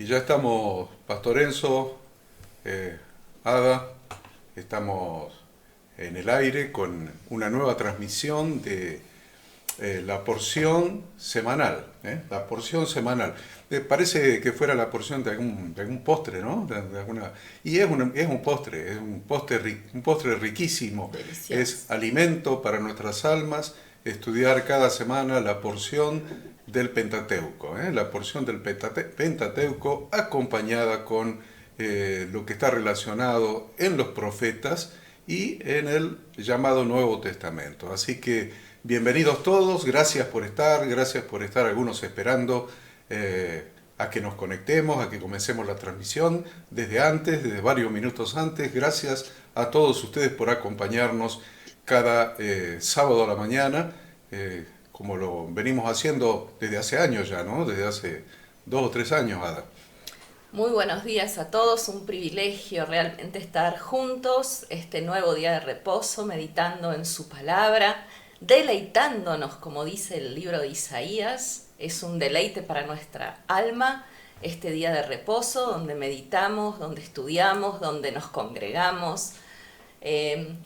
ya estamos, Pastor Enzo, Ada, estamos en el aire con una nueva transmisión de la porción semanal. La porción semanal. Parece que fuera la porción de algún postre, ¿no? De alguna, y es un postre, un postre riquísimo. Delicioso. Es alimento para nuestras almas, estudiar cada semana la porción del Pentateuco, la porción del Pentateuco acompañada con lo que está relacionado en los profetas y en el llamado Nuevo Testamento. Así que bienvenidos todos, gracias por estar algunos esperando a que nos conectemos, a que comencemos la transmisión desde varios minutos antes. Gracias a todos ustedes por acompañarnos cada sábado a la mañana, como lo venimos haciendo desde hace años ya, ¿no? Desde hace 2 o 3 años, Ada. Muy buenos días a todos, un privilegio realmente estar juntos este nuevo día de reposo, meditando en su palabra, deleitándonos, como dice el libro de Isaías. Es un deleite para nuestra alma este día de reposo, donde meditamos, donde estudiamos, donde nos congregamos.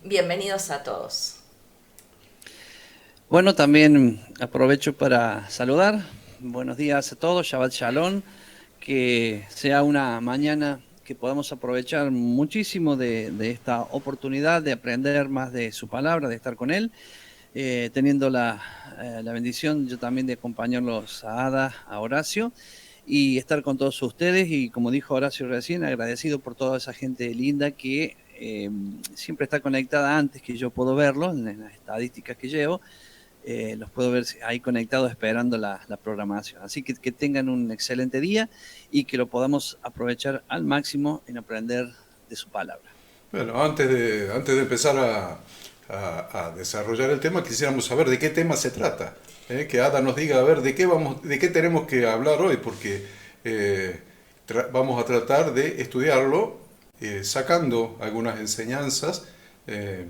Bienvenidos a todos. Bueno, también aprovecho para saludar. Buenos días a todos, Shabbat Shalom. Que sea una mañana que podamos aprovechar muchísimo de esta oportunidad de aprender más de su palabra, de estar con él, teniendo la bendición yo también de acompañarlos a Ada, a Horacio, y estar con todos ustedes, y como dijo Horacio recién, agradecido por toda esa gente linda que siempre está conectada antes que yo puedo verlo, en las estadísticas que llevo. Los puedo ver ahí conectados esperando la programación. Así que tengan un excelente día y que lo podamos aprovechar al máximo en aprender de su palabra. Bueno, antes de empezar a desarrollar el tema, quisiéramos saber de qué tema se trata. Que Ada nos diga, a ver, de qué tenemos que hablar hoy, porque vamos a tratar de estudiarlo sacando algunas enseñanzas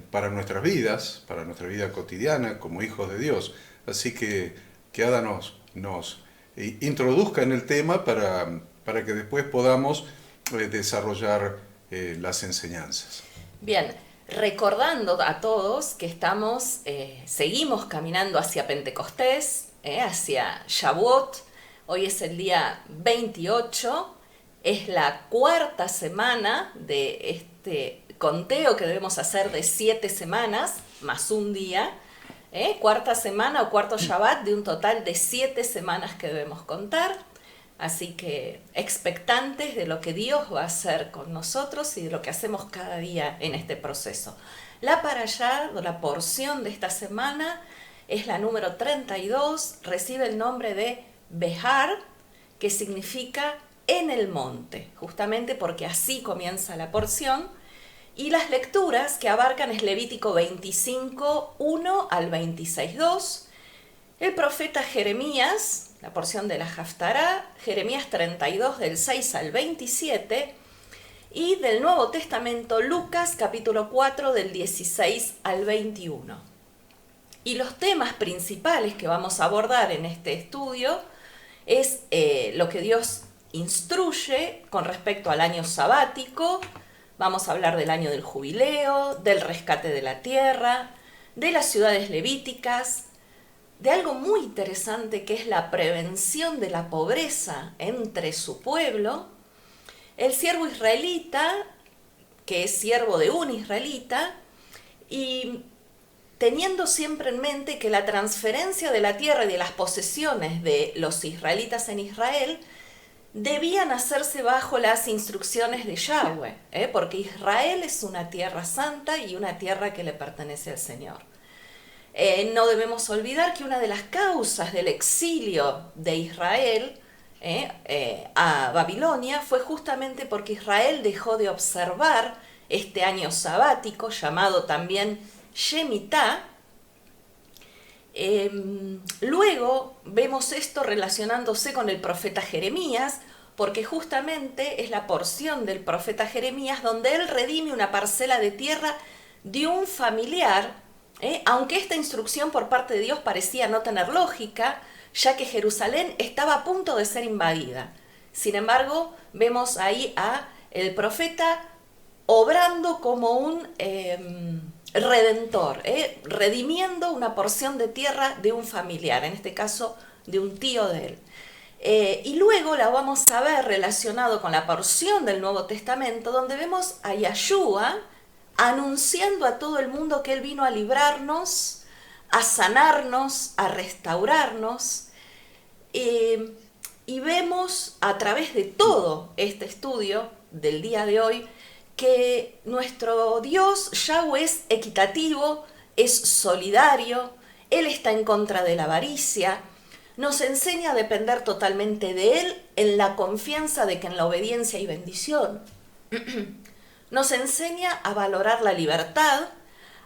para nuestra vida cotidiana como hijos de Dios. Así que Ada nos introduzca en el tema para que después podamos desarrollar las enseñanzas. Bien, recordando a todos que seguimos caminando hacia Pentecostés, hacia Shavuot. Hoy es el día 28, es la cuarta semana de este conteo que debemos hacer de 7 semanas más un día, cuarta semana o cuarto Shabbat de un total de 7 semanas que debemos contar. Así que expectantes de lo que Dios va a hacer con nosotros y de lo que hacemos cada día en este proceso. La parashá, la porción de esta semana, es la número 32, recibe el nombre de Behar, que significa en el monte, justamente porque así comienza la porción. Y las lecturas que abarcan es Levítico 25, 1 al 26, 2, el profeta Jeremías, la porción de la Haftará, Jeremías 32 del 6 al 27, y del Nuevo Testamento Lucas capítulo 4 del 16 al 21. Y los temas principales que vamos a abordar en este estudio es lo que Dios instruye con respecto al año sabático. Vamos a hablar del año del jubileo, del rescate de la tierra, de las ciudades levíticas, de algo muy interesante que es la prevención de la pobreza entre su pueblo, el siervo israelita, que es siervo de un israelita, y teniendo siempre en mente que la transferencia de la tierra y de las posesiones de los israelitas en Israel debían hacerse bajo las instrucciones de Yahweh, porque Israel es una tierra santa y una tierra que le pertenece al Señor. No debemos olvidar que una de las causas del exilio de Israel a Babilonia fue justamente porque Israel dejó de observar este año sabático, llamado también Shemitah. Luego vemos esto relacionándose con el profeta Jeremías, porque justamente es la porción del profeta Jeremías donde él redime una parcela de tierra de un familiar, aunque esta instrucción por parte de Dios parecía no tener lógica, ya que Jerusalén estaba a punto de ser invadida. Sin embargo, vemos ahí a el profeta obrando como un redentor, redimiendo una porción de tierra de un familiar, en este caso de un tío de él. Y luego la vamos a ver relacionado con la porción del Nuevo Testamento, donde vemos a Yahshua anunciando a todo el mundo que él vino a librarnos, a sanarnos, a restaurarnos. Y vemos a través de todo este estudio del día de hoy que nuestro Dios Yahweh es equitativo, es solidario, Él está en contra de la avaricia, nos enseña a depender totalmente de Él en la confianza de que en la obediencia hay bendición. Nos enseña a valorar la libertad,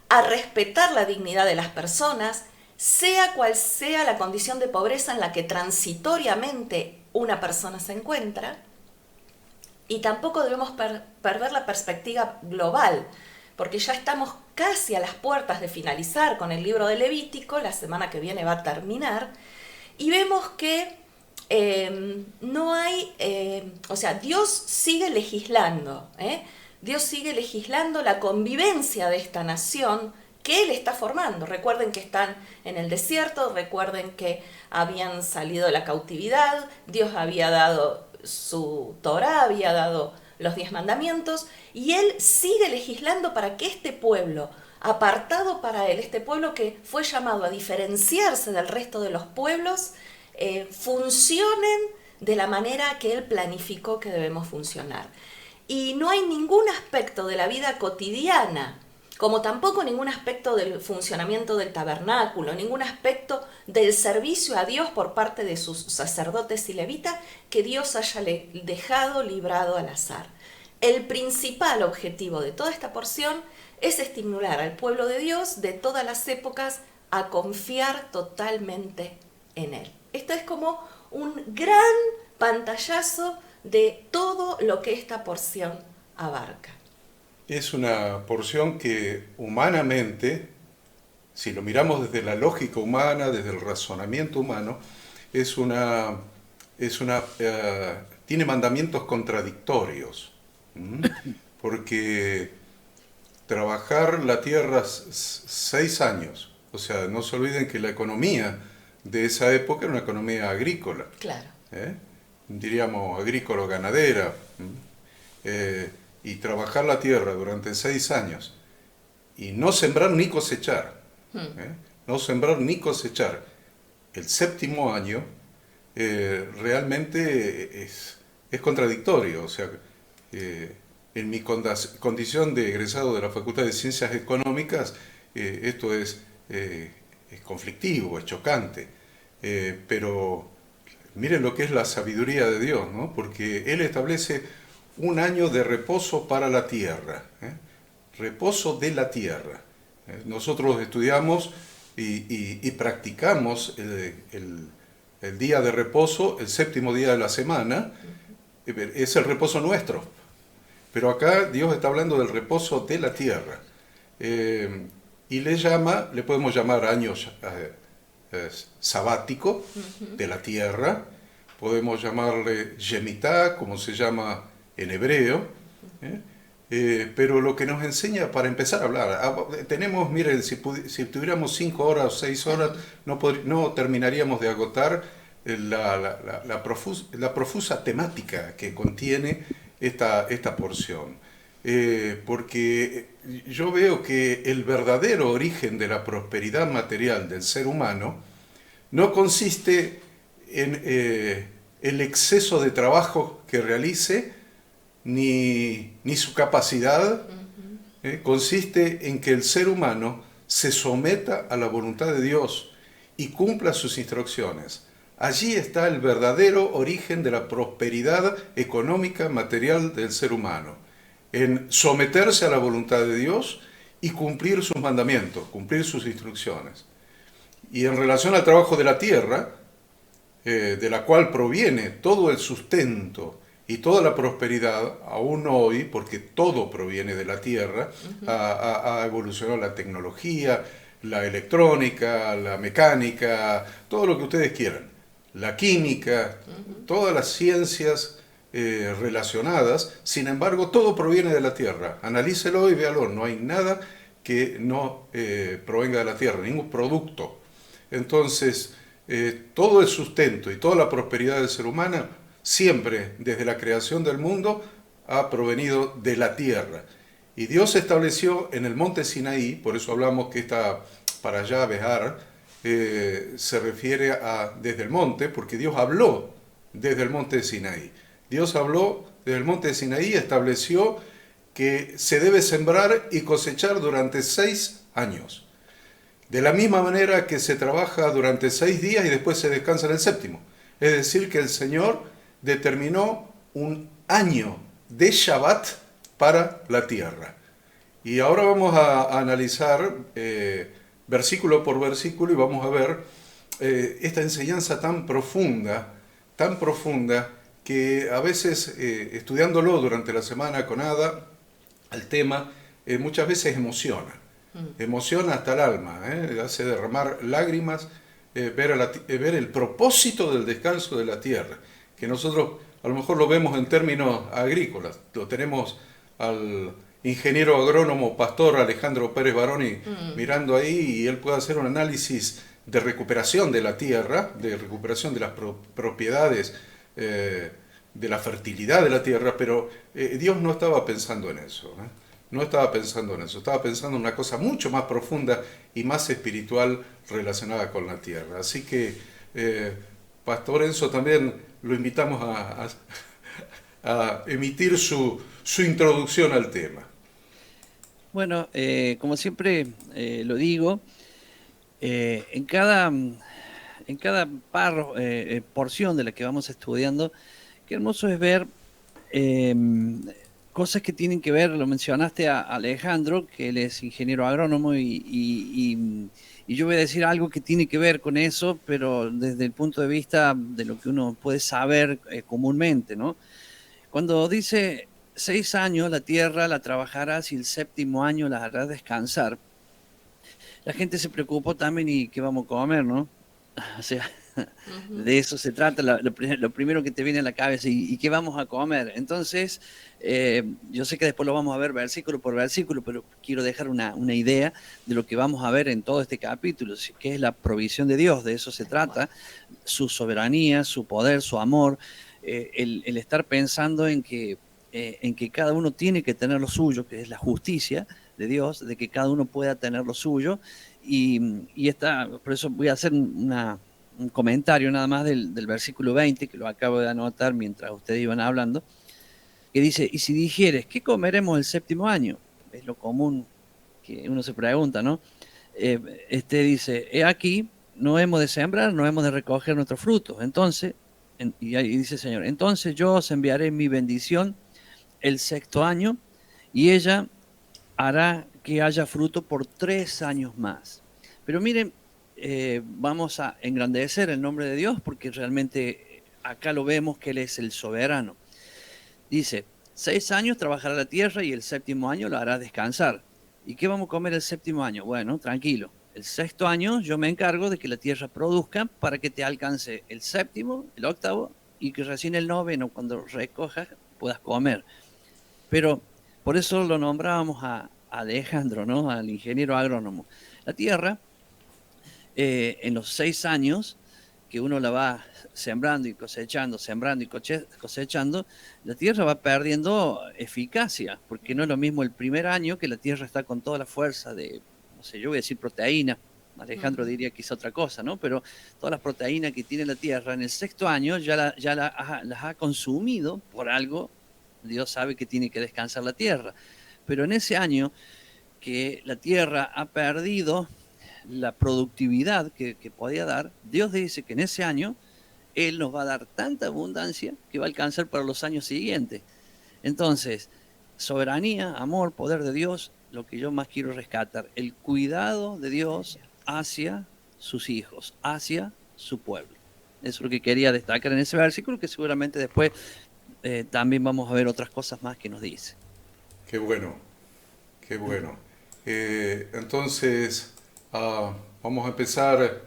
a respetar la dignidad de las personas, sea cual sea la condición de pobreza en la que transitoriamente una persona se encuentra. Y tampoco debemos perder la perspectiva global, porque ya estamos casi a las puertas de finalizar con el libro de Levítico, la semana que viene va a terminar, y vemos que no hay, Dios sigue legislando, Dios sigue legislando la convivencia de esta nación que Él está formando. Recuerden que están en el desierto, recuerden que habían salido de la cautividad, Dios había dado su Torá, había dado los 10 mandamientos, y Él sigue legislando para que este pueblo, apartado para Él, este pueblo que fue llamado a diferenciarse del resto de los pueblos, funcionen de la manera que Él planificó que debemos funcionar. Y no hay ningún aspecto de la vida cotidiana, como tampoco ningún aspecto del funcionamiento del tabernáculo, ningún aspecto del servicio a Dios por parte de sus sacerdotes y levitas que Dios haya dejado librado al azar. El principal objetivo de toda esta porción es estimular al pueblo de Dios de todas las épocas a confiar totalmente en Él. Esto es como un gran pantallazo de todo lo que esta porción abarca. Es una porción que humanamente, si lo miramos desde la lógica humana, desde el razonamiento humano, tiene mandamientos contradictorios. Porque trabajar la tierra 6 años, o sea, no se olviden que la economía de esa época era una economía agrícola. Claro. Diríamos agrícola-ganadera. Y trabajar la tierra durante 6 años y no sembrar ni cosechar, no sembrar ni cosechar. El 7º año realmente es contradictorio. O sea, en mi condición de egresado de la Facultad de Ciencias Económicas, esto es conflictivo, es chocante. Pero miren lo que es la sabiduría de Dios, ¿no? Porque Él establece un año de reposo para la tierra, reposo de la tierra. Nosotros estudiamos y practicamos el día de reposo, el 7º día de la semana, es el reposo nuestro. Pero acá Dios está hablando del reposo de la tierra. Y le podemos llamar año sabático de la tierra, podemos llamarle Shemitah, como se llama en hebreo, pero lo que nos enseña para empezar a hablar, tenemos, miren, si tuviéramos 5 horas o 6 horas, no terminaríamos de agotar la profusa temática que contiene esta porción. Porque yo veo que el verdadero origen de la prosperidad material del ser humano no consiste en el exceso de trabajo que realice, ni su capacidad, consiste en que el ser humano se someta a la voluntad de Dios y cumpla sus instrucciones. Allí está el verdadero origen de la prosperidad económica material del ser humano, en someterse a la voluntad de Dios y cumplir sus mandamientos, cumplir sus instrucciones. Y en relación al trabajo de la tierra, de la cual proviene todo el sustento y toda la prosperidad, aún hoy, porque todo proviene de la tierra, ha evolucionado la tecnología, la electrónica, la mecánica, todo lo que ustedes quieran. la química, todas las ciencias relacionadas. Sin embargo, todo proviene de la tierra. Analícelo y véalo, no hay nada que no provenga de la tierra, ningún producto. Entonces, todo el sustento y toda la prosperidad del ser humano, siempre desde la creación del mundo, ha provenido de la tierra. Y Dios estableció en el monte Sinaí, por eso hablamos que esta para allá, Behar, se refiere a desde el monte, porque Dios habló desde el monte de Sinaí. Dios habló desde el monte de Sinaí y estableció que se debe sembrar y cosechar durante 6 años. De la misma manera que se trabaja durante 6 días y después se descansa en el séptimo. Es decir, que el Señor determinó un año de Shabbat para la tierra. Y ahora vamos a analizar versículo por versículo y vamos a ver esta enseñanza tan profunda, que a veces estudiándolo durante la semana con Ada, el tema muchas veces emociona hasta el alma, hace derramar lágrimas, ver el propósito del descanso de la tierra, que nosotros a lo mejor lo vemos en términos agrícolas, lo tenemos al ingeniero agrónomo pastor Alejandro Pérez Baroni mirando ahí, y él puede hacer un análisis de recuperación de la tierra, de recuperación de las propiedades, de la fertilidad de la tierra, pero Dios no estaba pensando en eso, no estaba pensando en eso, estaba pensando en una cosa mucho más profunda y más espiritual relacionada con la tierra. Así que, Pastor Enzo, también lo invitamos a emitir su introducción al tema. Bueno, como siempre lo digo, en cada porción de la que vamos estudiando, qué hermoso es ver cosas que tienen que ver, lo mencionaste a Alejandro, que él es ingeniero agrónomo, y yo voy a decir algo que tiene que ver con eso, pero desde el punto de vista de lo que uno puede saber comúnmente, ¿no? Cuando dice 6 años la tierra la trabajarás y el séptimo año la harás descansar, la gente se preocupó también y qué vamos a comer, ¿no? O sea, de eso se trata, lo primero que te viene a la cabeza, ¿y qué vamos a comer? Entonces, yo sé que después lo vamos a ver versículo por versículo, pero quiero dejar una idea de lo que vamos a ver en todo este capítulo, que es la provisión de Dios, de eso se trata, su soberanía, su poder, su amor, el estar pensando en que cada uno tiene que tener lo suyo, que es la justicia de Dios, de que cada uno pueda tener lo suyo, por eso voy a hacer un comentario nada más del versículo 20, que lo acabo de anotar mientras ustedes iban hablando, que dice, y si dijeres, ¿qué comeremos el séptimo año? Es lo común que uno se pregunta, ¿no? Dice, he aquí, no hemos de sembrar, no hemos de recoger nuestros frutos. Entonces, y ahí dice el Señor, entonces yo os enviaré mi bendición el sexto año, y ella hará que haya fruto por 3 años más. Pero miren, vamos a engrandecer el nombre de Dios, porque realmente acá lo vemos que Él es el soberano. Dice, 6 años trabajará la tierra y el séptimo año la hará descansar. ¿Y qué vamos a comer el séptimo año? Bueno, tranquilo. El sexto año yo me encargo de que la tierra produzca para que te alcance el séptimo, el octavo, y que recién el noveno, cuando recojas, puedas comer. Pero por eso lo nombrábamos a Alejandro, ¿no? Al ingeniero agrónomo. La tierra, en los 6 años que uno la va sembrando y cosechando, la tierra va perdiendo eficacia, porque no es lo mismo el primer año, que la tierra está con toda la fuerza de, no sé, yo voy a decir proteína, Alejandro diría quizá otra cosa, ¿no? Pero todas las proteínas que tiene la tierra, en el sexto año las ha consumido por algo. Dios sabe que tiene que descansar la tierra, pero en ese año que la tierra ha perdido la productividad que podía dar, Dios dice que en ese año Él nos va a dar tanta abundancia que va a alcanzar para los años siguientes. Entonces, soberanía, amor, poder de Dios, lo que yo más quiero rescatar, el cuidado de Dios hacia sus hijos, hacia su pueblo. Eso es lo que quería destacar en ese versículo, que seguramente después también vamos a ver otras cosas más que nos dice. Qué bueno, qué bueno. Entonces, vamos a empezar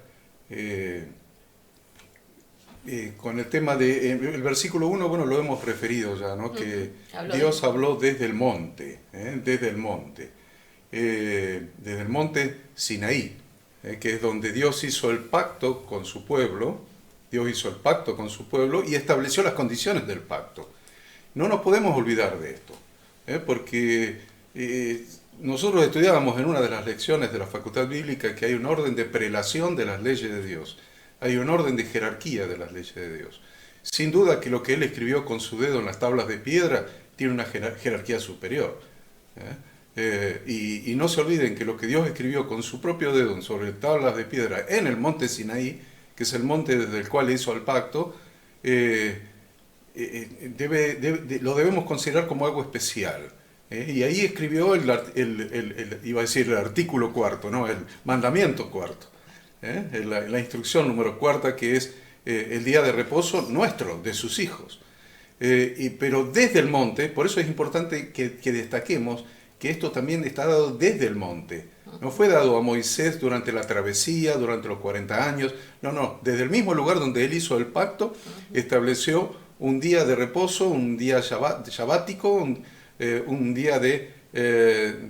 con el tema de el versículo 1, bueno, lo hemos referido ya, ¿no? Que Dios habló desde el monte, desde el monte Sinaí, que es donde Dios hizo el pacto con su pueblo. Dios hizo el pacto con su pueblo y estableció las condiciones del pacto. No nos podemos olvidar de esto, porque nosotros estudiábamos en una de las lecciones de la Facultad Bíblica que hay un orden de prelación de las leyes de Dios. Hay un orden de jerarquía de las leyes de Dios. Sin duda que lo que él escribió con su dedo en las tablas de piedra tiene una jerarquía superior. Y no se olviden que lo que Dios escribió con su propio dedo sobre tablas de piedra en el monte Sinaí, que es el monte desde el cual hizo el pacto, lo debemos considerar como algo especial. Y ahí escribió iba a decir el artículo cuarto, ¿no? El mandamiento cuarto. La instrucción número cuarta, que es el día de reposo nuestro, de sus hijos. Pero desde el monte, por eso es importante que destaquemos que esto también está dado desde el monte. No fue dado a Moisés durante la travesía, durante los 40 años. No, desde el mismo lugar donde él hizo el pacto, estableció un día de reposo, un día sabático, un día de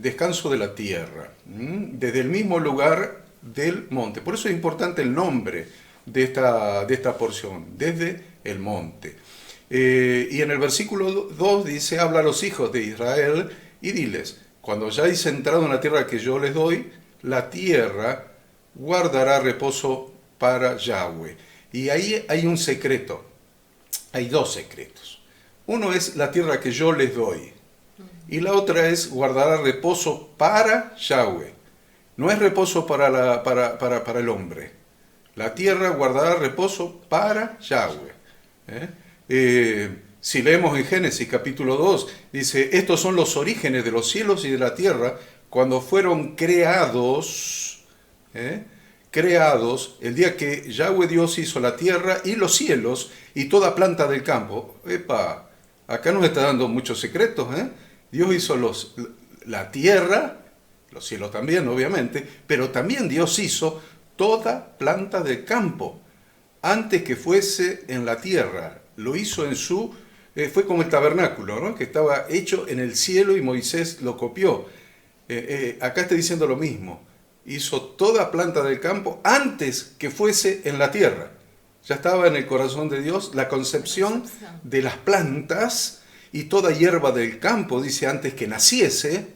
descanso de la tierra. Desde el mismo lugar del monte. Por eso es importante el nombre de esta porción, desde el monte. Y en el versículo 2 dice, habla a los hijos de Israel y diles, cuando hayáis entrado en la tierra que yo les doy, la tierra guardará reposo para Yahweh. Y ahí hay un secreto, hay dos secretos. Uno es la tierra que yo les doy, y la otra es guardará reposo para Yahweh. No es reposo para el hombre. La tierra guardará reposo para Yahweh. Si leemos en Génesis capítulo 2, dice, estos son los orígenes de los cielos y de la tierra cuando fueron creados, el día que Yahweh Dios hizo la tierra y los cielos y toda planta del campo. Acá nos está dando muchos secretos. Dios hizo la tierra, los cielos también, obviamente, pero también Dios hizo toda planta del campo, antes que fuese en la tierra. Lo hizo fue como el tabernáculo, ¿no? Que estaba hecho en el cielo y Moisés lo copió. Acá está diciendo lo mismo. Hizo toda planta del campo antes que fuese en la tierra. Ya estaba en el corazón de Dios la concepción de las plantas y toda hierba del campo, dice, antes que naciese,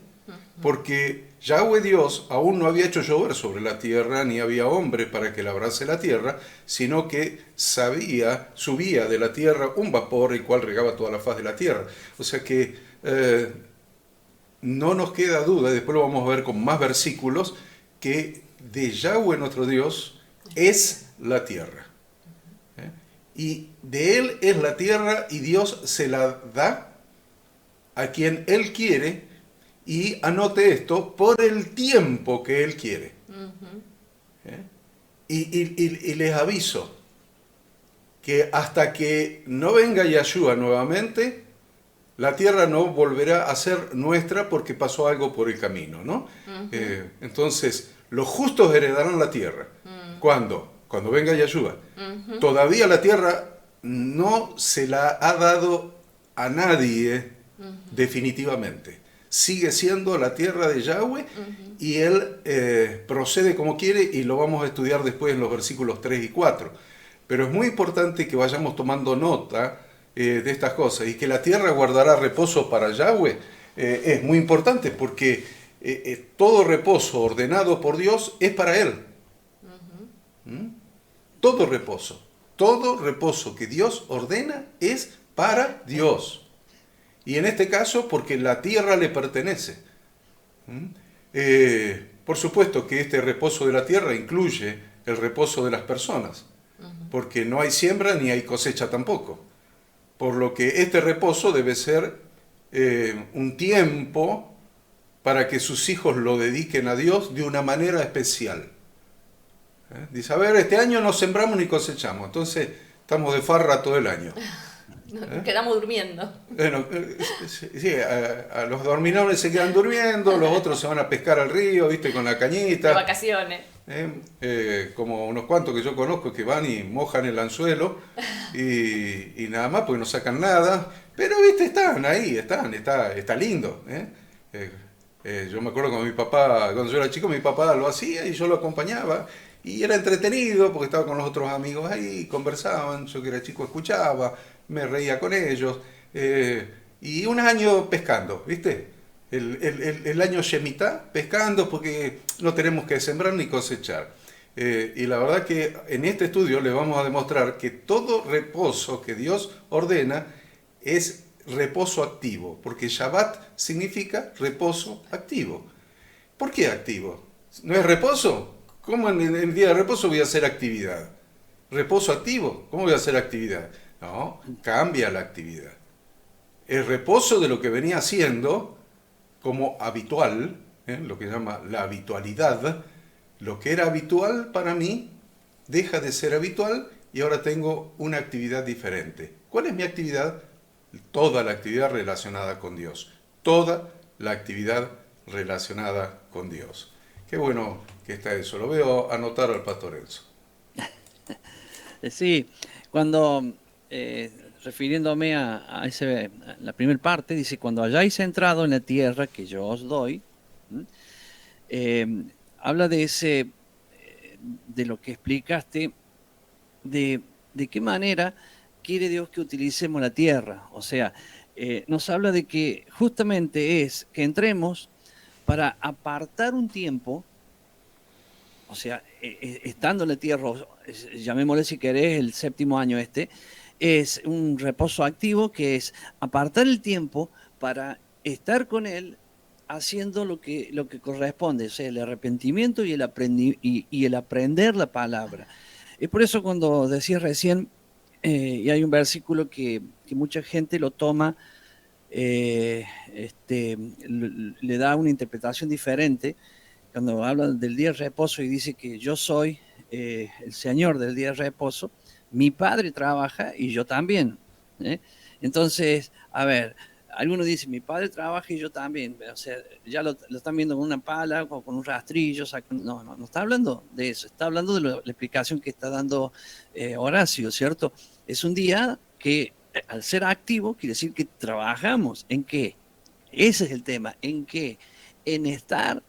porque Yahweh Dios aún no había hecho llover sobre la tierra, ni había hombre para que labrase la tierra, sino que subía de la tierra un vapor el cual regaba toda la faz de la tierra. O sea que no nos queda duda, y después lo vamos a ver con más versículos, que de Yahweh nuestro Dios es la tierra. Y de Él es la tierra y Dios se la da a quien Él quiere, y anote esto, por el tiempo que Él quiere. Y les aviso que hasta que no venga Yahshua nuevamente, la tierra no volverá a ser nuestra porque pasó algo por el camino, ¿no? Entonces, los justos heredarán la tierra. ¿Cuándo? Cuando venga Yahshua. Todavía la tierra no se la ha dado a nadie definitivamente. Sigue siendo la tierra de Yahweh y Él procede como quiere, y lo vamos a estudiar después en los versículos 3 y 4. Pero es muy importante que vayamos tomando nota de estas cosas, y que la tierra guardará reposo para Yahweh. Es muy importante porque todo reposo ordenado por Dios es para Él. Todo reposo que Dios ordena es para Dios. Y en este caso, porque la tierra le pertenece. Por supuesto que este reposo de la tierra incluye el reposo de las personas, porque no hay siembra ni hay cosecha tampoco. Por lo que este reposo debe ser un tiempo para que sus hijos lo dediquen a Dios de una manera especial. Dice, a ver, este año no sembramos ni cosechamos, entonces estamos de farra todo el año. Nos quedamos durmiendo. Bueno, sí, los dormilones se quedan durmiendo, los otros se van a pescar al río, ¿viste? Con la cañita. De vacaciones. como unos cuantos que yo conozco que van y mojan el anzuelo y nada más porque no sacan nada, pero viste, están ahí, está lindo. Yo me acuerdo cuando mi papá, cuando yo era chico, mi papá lo hacía y yo lo acompañaba y era entretenido porque estaba con los otros amigos ahí, conversaban, yo que era chico escuchaba, me reía con ellos, y un año pescando, ¿viste? El año Shemitah pescando porque no tenemos que sembrar ni cosechar. Y la verdad que en este estudio le vamos a demostrar que todo reposo que Dios ordena es reposo activo, porque Shabbat significa reposo activo. ¿Por qué activo? ¿No es reposo? ¿Cómo en el día de reposo voy a hacer actividad? ¿Reposo activo? ¿Cómo voy a hacer actividad? No, cambia la actividad. El reposo de lo que venía haciendo como habitual, lo que llama la habitualidad, lo que era habitual para mí deja de ser habitual y ahora tengo una actividad diferente. ¿Cuál es mi actividad? Toda la actividad relacionada con Dios. Toda la actividad relacionada con Dios. Qué bueno que está eso. Lo veo anotar al pastor Enzo. Sí, cuando refiriéndome a la primera parte, dice, cuando hayáis entrado en la tierra que yo os doy, habla de de lo que explicaste, de qué manera quiere Dios que utilicemos la tierra. O sea, nos habla de que justamente es que entremos para apartar un tiempo, o sea, estando en la tierra, llamémosle si querés el séptimo año es un reposo activo que es apartar el tiempo para estar con Él haciendo lo que corresponde, o sea, el arrepentimiento y y el aprender la palabra. Es por eso cuando decías recién, y hay un versículo que mucha gente lo toma, le da una interpretación diferente, cuando habla del día de reposo y dice que yo soy el Señor del día de reposo, mi Padre trabaja y yo también. ¿Eh? Entonces, a ver, algunos dicen, mi Padre trabaja y yo también. O sea, ya lo están viendo con una pala o con un rastrillo. No está hablando de eso, está hablando de la explicación que está dando Horacio, ¿cierto? Es un día que al ser activo quiere decir que trabajamos. ¿En qué? Ese es el tema. ¿En qué? En estar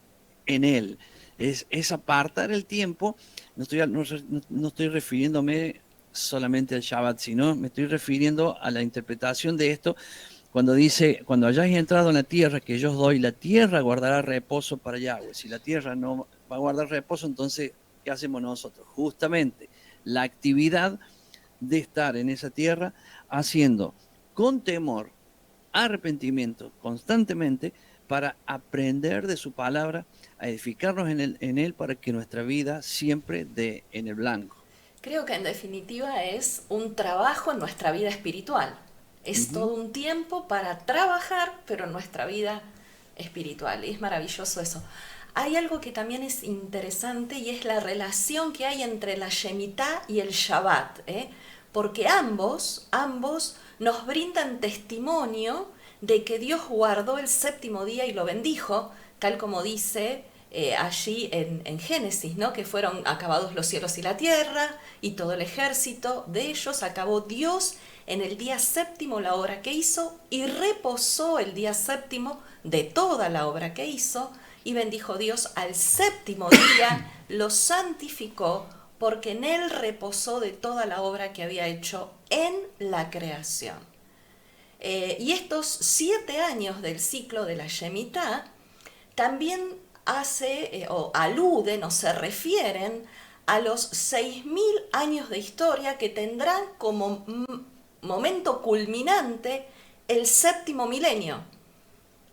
en Él. Es apartar el tiempo. No estoy refiriéndome solamente al Shabbat, sino me estoy refiriendo a la interpretación de esto cuando dice, cuando hayáis entrado en la tierra que yo os doy, la tierra guardará reposo para Yahweh. Si la tierra no va a guardar reposo, entonces, ¿qué hacemos nosotros? Justamente la actividad de estar en esa tierra haciendo con temor, arrepentimiento constantemente para aprender de su palabra, a edificarnos en él para que nuestra vida siempre dé en el blanco. Creo que en definitiva es un trabajo en nuestra vida espiritual. Es todo un tiempo para trabajar, pero en nuestra vida espiritual. Y es maravilloso eso. Hay algo que también es interesante y es la relación que hay entre la Shemitah y el Shabbat, porque ambos nos brindan testimonio de que Dios guardó el séptimo día y lo bendijo, tal como dice allí en Génesis, ¿no? Que fueron acabados los cielos y la tierra y todo el ejército de ellos, acabó Dios en el día séptimo la obra que hizo y reposó el día séptimo de toda la obra que hizo y bendijo Dios al séptimo día, lo santificó porque en él reposó de toda la obra que había hecho en la creación. Y estos 7 años del ciclo de la Shemitah también o aluden o se refieren a los 6.000 años de historia que tendrán como momento culminante el séptimo milenio,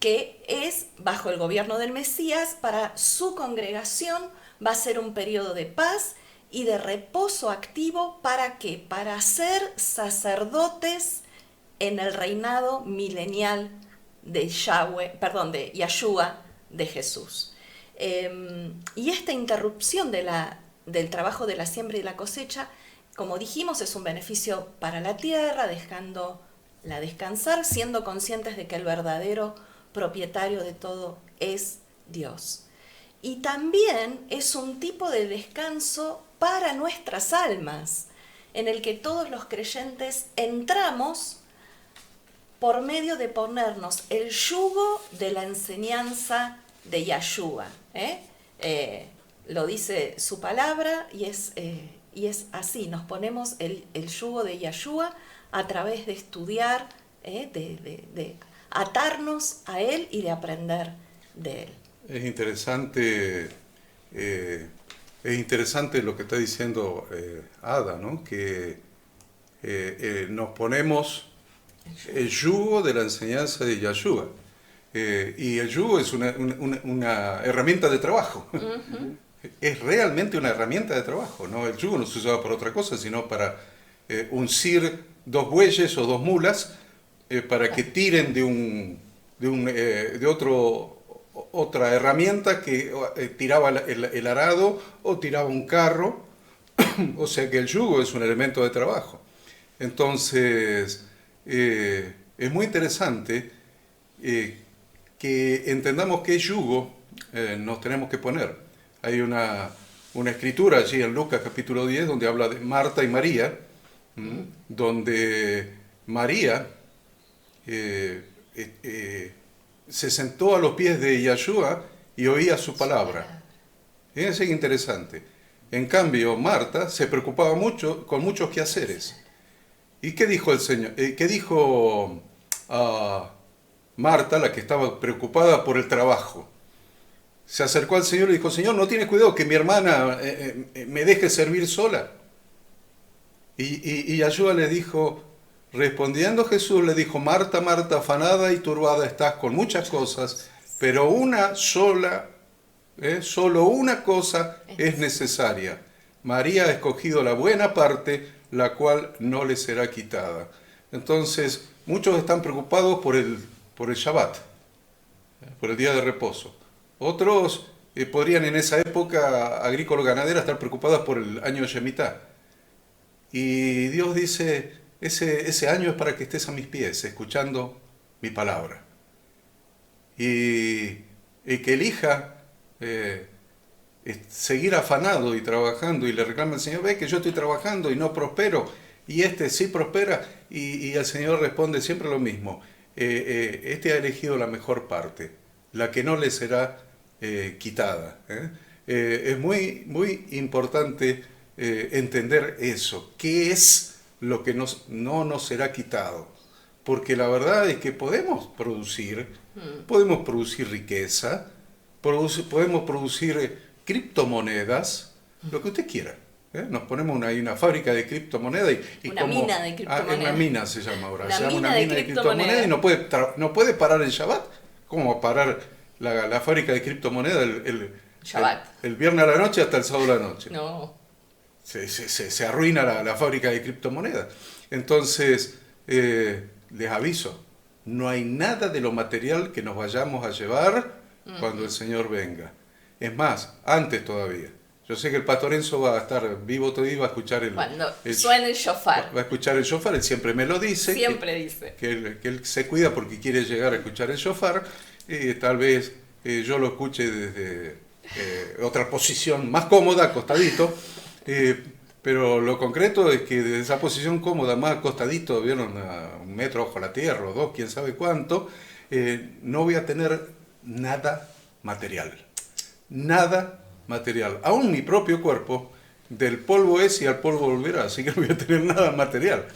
que es bajo el gobierno del Mesías. Para su congregación va a ser un periodo de paz y de reposo activo. ¿Para qué? Para ser sacerdotes en el reinado milenial de Yahshua, de Jesús. Y esta interrupción del trabajo de la siembra y la cosecha, como dijimos, es un beneficio para la tierra, dejándola descansar, siendo conscientes de que el verdadero propietario de todo es Dios. y también es un tipo de descanso para nuestras almas, en el que todos los creyentes entramos por medio de ponernos el yugo de la enseñanza de Yahshua. Lo dice su palabra y es así, nos ponemos el yugo de Yahshua a través de estudiar, de atarnos a Él y de aprender de Él. Es interesante lo que está diciendo Ada, ¿no? Que nos ponemos el yugo de la enseñanza de Yahshua. Y el yugo es una herramienta de trabajo. Uh-huh. Es realmente una herramienta de trabajo, ¿no? El yugo no se usaba para otra cosa, sino para uncir 2 bueyes o 2 mulas para que tiren de otra herramienta que tiraba el arado o tiraba un carro. O sea que el yugo es un elemento de trabajo. Entonces, es muy interesante que entendamos qué yugo nos tenemos que poner. Hay una escritura allí en Lucas capítulo 10 donde habla de Marta y María, donde María se sentó a los pies de Yahshua y oía su palabra. Fíjense qué interesante. En cambio, Marta se preocupaba mucho con muchos quehaceres. ¿Y qué dijo el Señor? ¿Qué dijo Marta, la que estaba preocupada por el trabajo? Se acercó al Señor y dijo: Señor, ¿no tienes cuidado que mi hermana me deje servir sola? Y Yahshua le dijo, respondiendo Jesús, le dijo: Marta, Marta, afanada y turbada estás con muchas cosas, pero solo una cosa es necesaria. María ha escogido la buena parte, la cual no le será quitada. Entonces, muchos están preocupados por el Shabbat, por el día de reposo. Otros podrían en esa época agrícola-ganadera estar preocupados por el año Shemitah. Y Dios dice, ese año es para que estés a mis pies, escuchando mi palabra. Y que elija seguir afanado y trabajando y le reclama al Señor: ve que yo estoy trabajando y no prospero, y este sí prospera, y el Señor responde siempre lo mismo: este ha elegido la mejor parte, la que no le será quitada. Es muy, muy importante entender eso. ¿Qué es lo que no nos será quitado? Porque la verdad es que podemos producir riqueza, podemos producir criptomonedas, lo que usted quiera. Nos ponemos ahí una fábrica de criptomonedas una mina de criptomonedas. Una mina se llama ahora. Se llama una mina de criptomonedas y no puede parar el Shabbat. ¿Cómo va a parar la fábrica de criptomonedas el viernes a la noche hasta el sábado a la noche? No. Se arruina la fábrica de criptomonedas. Entonces, les aviso, no hay nada de lo material que nos vayamos a llevar cuando el Señor venga. Es más, antes todavía. Yo sé que el pastor Enzo va a estar vivo todavía y va a escuchar cuando suene el shofar. Va a escuchar el shofar, él siempre me lo dice. Siempre dice. Que él se cuida porque quiere llegar a escuchar el shofar. Tal vez yo lo escuche desde otra posición más cómoda, acostadito. Pero lo concreto es que desde esa posición cómoda, más acostadito, vieron, a 1 metro bajo la tierra o 2, quién sabe cuánto, no voy a tener nada material. Nada material. Aún mi propio cuerpo, del polvo es y al polvo volverá, así que no voy a tener nada material.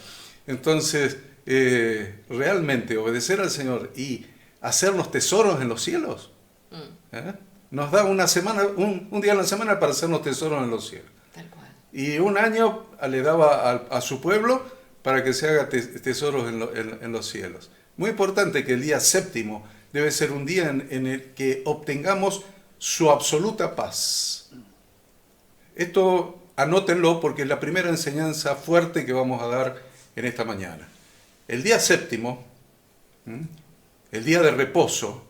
Entonces, realmente obedecer al Señor y hacernos tesoros en los cielos, nos da una semana, un día a la semana para hacernos tesoros en los cielos. Tal cual. Y 1 año le daba a su pueblo para que se haga tesoros en los cielos. Muy importante que el día séptimo debe ser un día en el que obtengamos su absoluta paz. Esto anótenlo porque es la primera enseñanza fuerte que vamos a dar en esta mañana. El día séptimo, el día de reposo,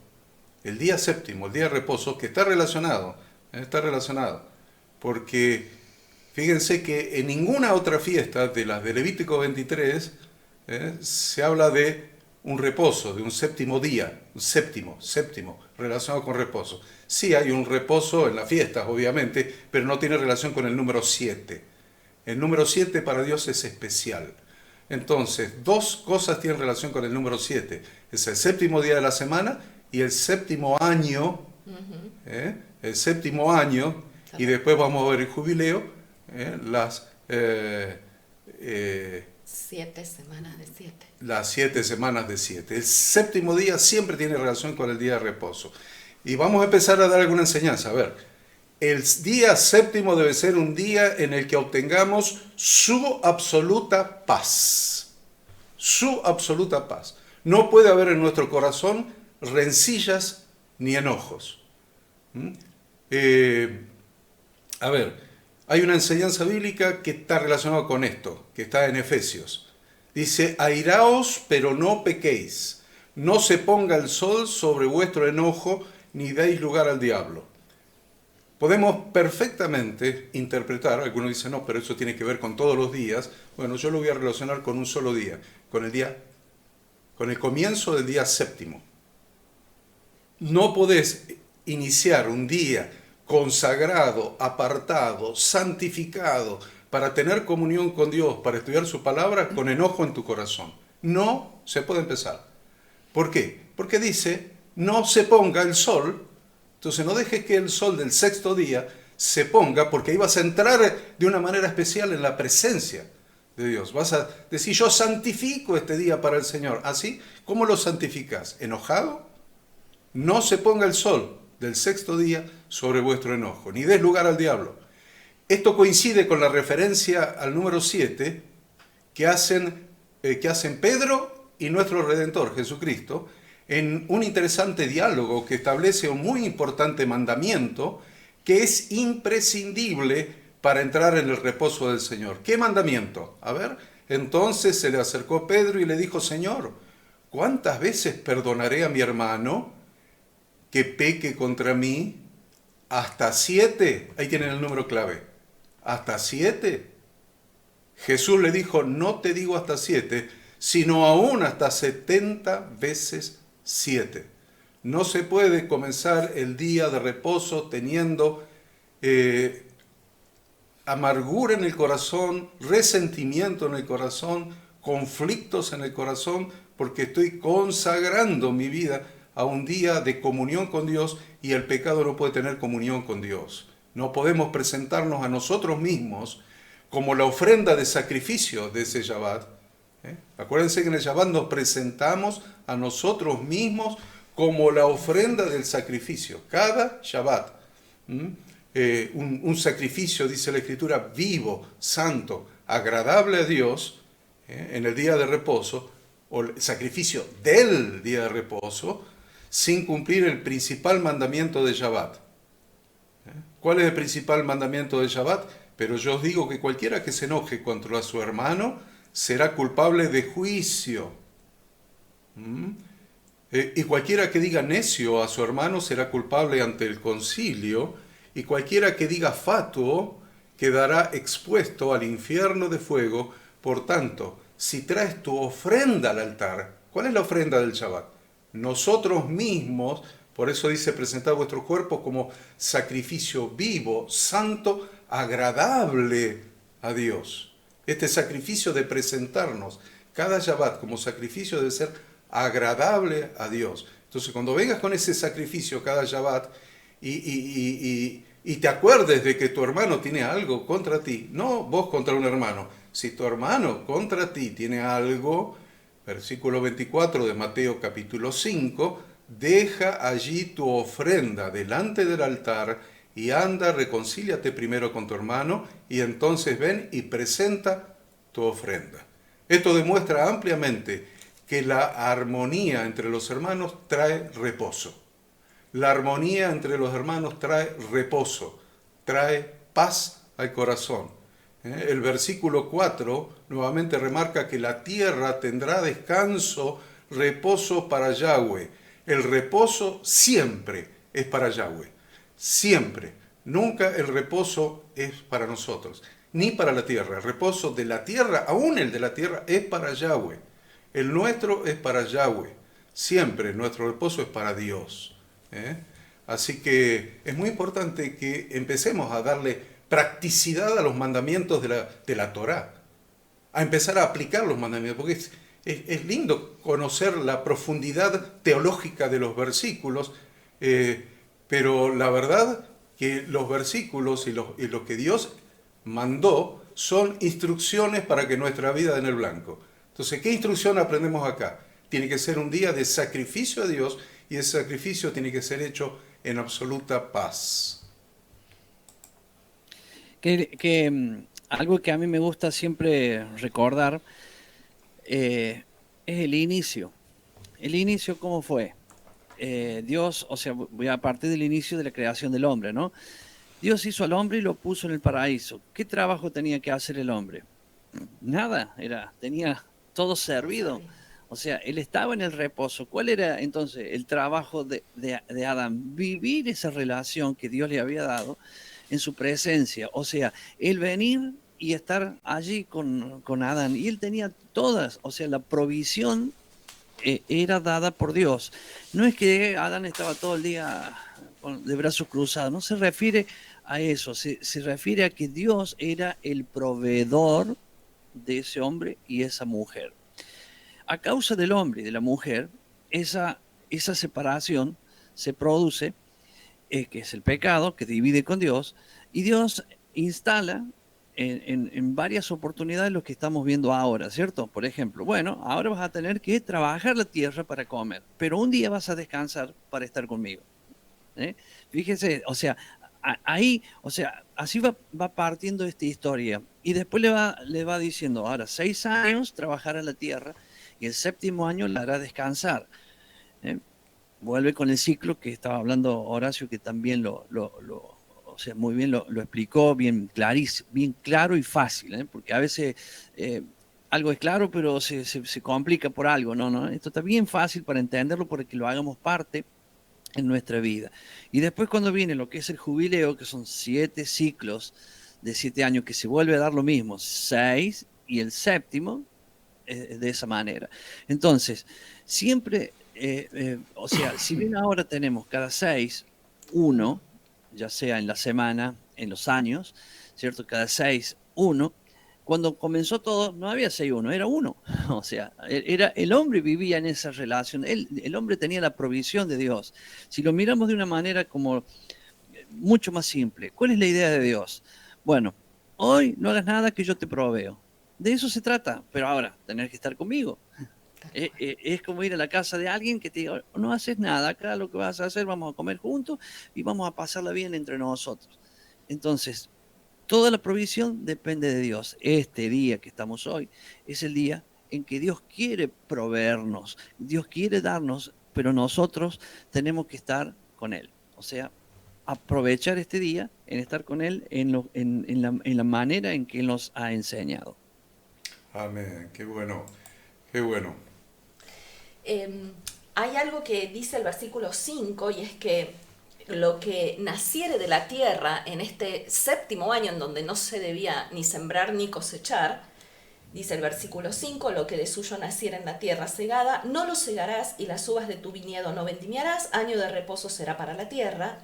el día séptimo, el día de reposo, que está relacionado, porque fíjense que en ninguna otra fiesta de las de Levítico 23 se habla de un reposo de un séptimo día, un séptimo, relacionado con reposo. Sí hay un reposo en las fiestas, obviamente, pero no tiene relación con el número 7. El número 7 para Dios es especial. Entonces, dos cosas tienen relación con el número 7. Es el séptimo día de la semana y el séptimo año, el séptimo año, y después vamos a ver el jubileo, las 7 semanas de 7. las 7 semanas de 7. El séptimo día siempre tiene relación con el día de reposo. Y vamos a empezar a dar alguna enseñanza. A ver, el día séptimo debe ser un día en el que obtengamos su absoluta paz. Su absoluta paz. No puede haber en nuestro corazón rencillas ni enojos. A ver, hay una enseñanza bíblica que está relacionada con esto, que está en Efesios. Dice, airaos, pero no pequéis. No se ponga el sol sobre vuestro enojo, ni deis lugar al diablo. Podemos perfectamente interpretar, algunos dicen, no, pero eso tiene que ver con todos los días. Bueno, yo lo voy a relacionar con un solo día, con el comienzo del día séptimo. No podés iniciar un día consagrado, apartado, santificado, para tener comunión con Dios, para estudiar su palabra, con enojo en tu corazón. No se puede empezar. ¿Por qué? Porque dice, no se ponga el sol. Entonces no dejes que el sol del sexto día se ponga, porque ahí vas a entrar de una manera especial en la presencia de Dios. Vas a decir, yo santifico este día para el Señor. ¿Así? ¿Cómo lo santificas? ¿Enojado? No se ponga el sol del sexto día sobre vuestro enojo, ni des lugar al diablo. Esto coincide con la referencia al número 7 que hacen Pedro y nuestro Redentor Jesucristo en un interesante diálogo que establece un muy importante mandamiento que es imprescindible para entrar en el reposo del Señor. ¿Qué mandamiento? A ver, entonces se le acercó Pedro y le dijo, Señor, ¿cuántas veces perdonaré a mi hermano que peque contra mí? ¿Hasta 7? Ahí tienen el número clave. ¿Hasta 7? Jesús le dijo, no te digo hasta 7, sino aún hasta 70 veces 7. No se puede comenzar el día de reposo teniendo amargura en el corazón, resentimiento en el corazón, conflictos en el corazón, porque estoy consagrando mi vida a un día de comunión con Dios y el pecado no puede tener comunión con Dios. No podemos presentarnos a nosotros mismos como la ofrenda de sacrificio de ese Shabbat. Acuérdense que en el Shabbat nos presentamos a nosotros mismos como la ofrenda del sacrificio. Cada Shabbat. Un sacrificio, dice la Escritura, vivo, santo, agradable a Dios, en el día de reposo, o el sacrificio del día de reposo, sin cumplir el principal mandamiento de Shabbat. ¿Cuál es el principal mandamiento de Shabbat? Pero yo os digo que cualquiera que se enoje contra su hermano será culpable de juicio. Y cualquiera que diga necio a su hermano será culpable ante el concilio, y cualquiera que diga fatuo quedará expuesto al infierno de fuego. Por tanto, si traes tu ofrenda al altar, ¿cuál es la ofrenda del Shabbat? Nosotros mismos, por eso dice, presentad vuestro cuerpo como sacrificio vivo, santo, agradable a Dios. Este sacrificio de presentarnos cada Shabbat como sacrificio debe ser agradable a Dios. Entonces, cuando vengas con ese sacrificio cada Shabbat y te acuerdes de que tu hermano tiene algo contra ti, no vos contra un hermano, si tu hermano contra ti tiene algo, versículo 24 de Mateo capítulo 5, deja allí tu ofrenda delante del altar y anda, reconcíliate primero con tu hermano y entonces ven y presenta tu ofrenda. Esto demuestra ampliamente que la armonía entre los hermanos trae reposo. La armonía entre los hermanos trae reposo, trae paz al corazón. El versículo 4 nuevamente remarca que la tierra tendrá descanso, reposo para Yahweh. El reposo siempre es para Yahweh. Siempre. Nunca el reposo es para nosotros, ni para la tierra. El reposo de la tierra, aún el de la tierra, es para Yahweh. El nuestro es para Yahweh. Siempre nuestro reposo es para Dios. Así que es muy importante que empecemos a darle practicidad a los mandamientos de la Torá, a empezar a aplicar los mandamientos, porque es lindo conocer la profundidad teológica de los versículos, pero la verdad que los versículos y lo que Dios mandó son instrucciones para que nuestra vida dé en el blanco. Entonces, ¿qué instrucción aprendemos acá? Tiene que ser un día de sacrificio a Dios, y ese sacrificio tiene que ser hecho en absoluta paz. Algo que a mí me gusta siempre recordar es el inicio. El inicio, ¿cómo fue? Dios, o sea, voy a partir del inicio de la creación del hombre, ¿no? Dios hizo al hombre y lo puso en el paraíso. ¿Qué trabajo tenía que hacer el hombre? Nada, tenía todo servido. O sea, él estaba en el reposo. ¿Cuál era entonces el trabajo de Adán? Vivir esa relación que Dios le había dado en su presencia. O sea, él venir y estar allí con Adán. Y él tenía todas, o sea, la provisión era dada por Dios. No es que Adán estaba todo el día de brazos cruzados, no se refiere a eso, se refiere a que Dios era el proveedor de ese hombre y esa mujer. A causa del hombre y de la mujer, esa separación se produce, que es el pecado que divide con Dios, y Dios instala en varias oportunidades lo que estamos viendo ahora, ¿cierto? Por ejemplo, bueno, ahora vas a tener que trabajar la tierra para comer, pero un día vas a descansar para estar conmigo. Fíjese, o sea, ahí, o sea, así va partiendo esta historia. Y después le va diciendo, ahora 6 años trabajará la tierra y el 7º año la hará descansar. Vuelve con el ciclo que estaba hablando Horacio, que también o sea, muy bien lo explicó, bien clarísimo, bien claro y fácil, porque a veces algo es claro, pero se complica por algo, ¿no? Esto está bien fácil para entenderlo, para que lo hagamos parte en nuestra vida. Y después cuando viene lo que es el jubileo, que son 7 ciclos de 7 años, que se vuelve a dar lo mismo, 6 y el 7º, de esa manera. Entonces, siempre, o sea, si bien ahora tenemos cada 6, 1, ya sea en la semana, en los años, ¿cierto? Cada 6, 1. Cuando comenzó todo, no había 6-1, era 1. O sea, el hombre vivía en esa relación. El hombre tenía la provisión de Dios. Si lo miramos de una manera como mucho más simple, ¿cuál es la idea de Dios? Bueno, hoy no hagas nada que yo te proveo. De eso se trata, pero ahora, tener que estar conmigo. Es como ir a la casa de alguien que te diga, no haces nada, acá lo que vas a hacer, vamos a comer juntos y vamos a pasarla bien entre nosotros. Entonces, toda la provisión depende de Dios. Este día que estamos hoy es el día en que Dios quiere proveernos, Dios quiere darnos, pero nosotros tenemos que estar con Él. O sea, aprovechar este día en estar con Él en la manera en que Él nos ha enseñado. Amén, qué bueno, qué bueno. Hay algo que dice el versículo 5, y es que lo que naciere de la tierra en este 7º año, en donde no se debía ni sembrar ni cosechar, dice el versículo 5, lo que de suyo naciera en la tierra segada, no lo segarás, y las uvas de tu viñedo no vendimiarás, año de reposo será para la tierra,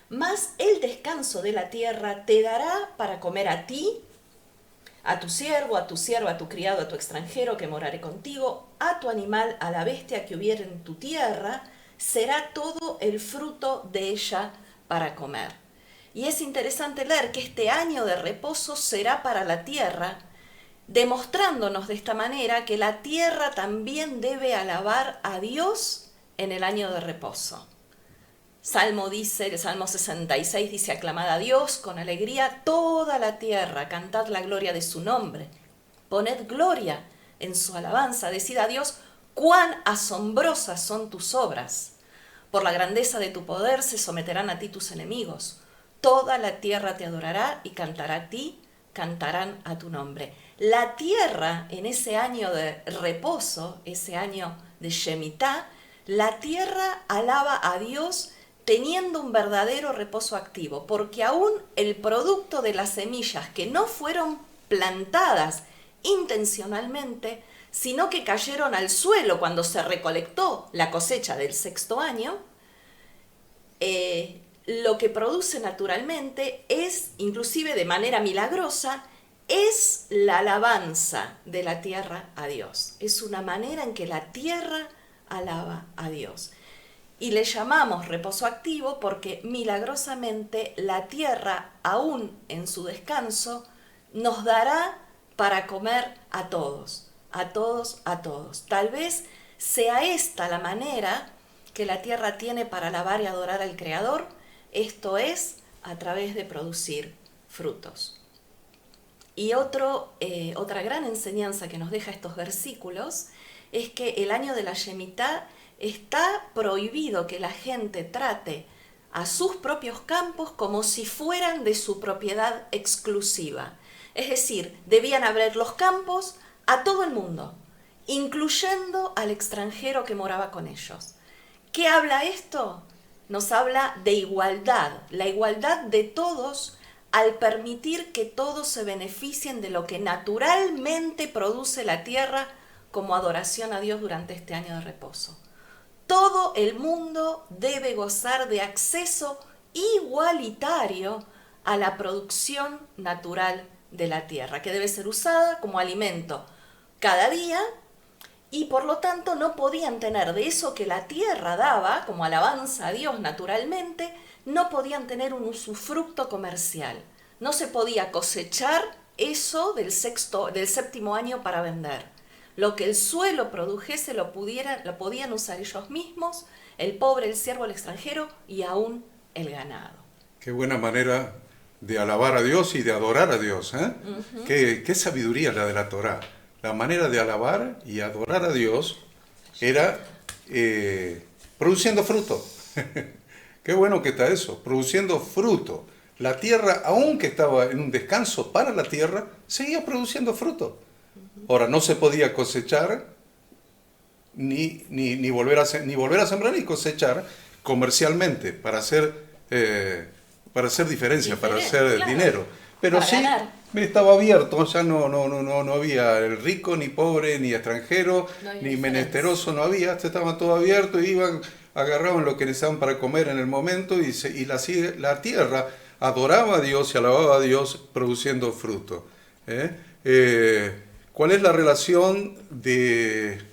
mas el descanso de la tierra te dará para comer a ti, a tu siervo, a tu sierva, a tu criado, a tu extranjero que morare contigo, a tu animal, a la bestia que hubiere en tu tierra, será todo el fruto de ella para comer. Y es interesante leer que este año de reposo será para la tierra, demostrándonos de esta manera que la tierra también debe alabar a Dios en el año de reposo. El Salmo 66 dice, aclamad a Dios con alegría toda la tierra, cantad la gloria de su nombre, poned gloria en su alabanza, decid a Dios, cuán asombrosas son tus obras. Por la grandeza de tu poder se someterán a ti tus enemigos. Toda la tierra te adorará y cantará a ti, cantarán a tu nombre. La tierra en ese año de reposo, ese año de Shemitá, la tierra alaba a Dios teniendo un verdadero reposo activo, porque aún el producto de las semillas que no fueron plantadas intencionalmente sino que cayeron al suelo cuando se recolectó la cosecha del 6º año, lo que produce naturalmente es, inclusive de manera milagrosa, es la alabanza de la tierra a Dios. Es una manera en que la tierra alaba a Dios. Y le llamamos reposo activo porque milagrosamente la tierra, aún en su descanso, nos dará para comer a todos, a todos, a todos. Tal vez sea esta la manera que la tierra tiene para alabar y adorar al Creador, esto es, a través de producir frutos. Y otra gran enseñanza que nos deja estos versículos es que el año de la Shemitá está prohibido que la gente trate a sus propios campos como si fueran de su propiedad exclusiva. Es decir, debían abrir los campos a todo el mundo, incluyendo al extranjero que moraba con ellos. ¿Qué habla esto? Nos habla de igualdad, la igualdad de todos al permitir que todos se beneficien de lo que naturalmente produce la tierra como adoración a Dios durante este año de reposo. Todo el mundo debe gozar de acceso igualitario a la producción natural de la tierra, que debe ser usada como alimento cada día, y por lo tanto no podían tener de eso que la tierra daba, como alabanza a Dios naturalmente, no podían tener un usufructo comercial. No se podía cosechar eso del 7º año para vender. Lo que el suelo produjese lo podían usar ellos mismos, el pobre, el siervo, el extranjero y aún el ganado. Qué buena manera de alabar a Dios y de adorar a Dios, ¿eh? Uh-huh. Qué sabiduría la de la Torá. La manera de alabar y adorar a Dios era produciendo fruto. Qué bueno que está eso, produciendo fruto. La tierra, aunque estaba en un descanso para la tierra, seguía produciendo fruto. Ahora, no se podía cosechar, ni volver a sembrar ni cosechar comercialmente para hacer diferencia, para hacer claro, dinero. Pero para sí ganar. estaba abierto, ya no había el rico, ni pobre, ni extranjero, ni menesteroso, no había, estaban todos abiertos, iban, agarraban lo que necesitaban para comer en el momento y la tierra adoraba a Dios y alababa a Dios produciendo fruto. ¿Cuál es la relación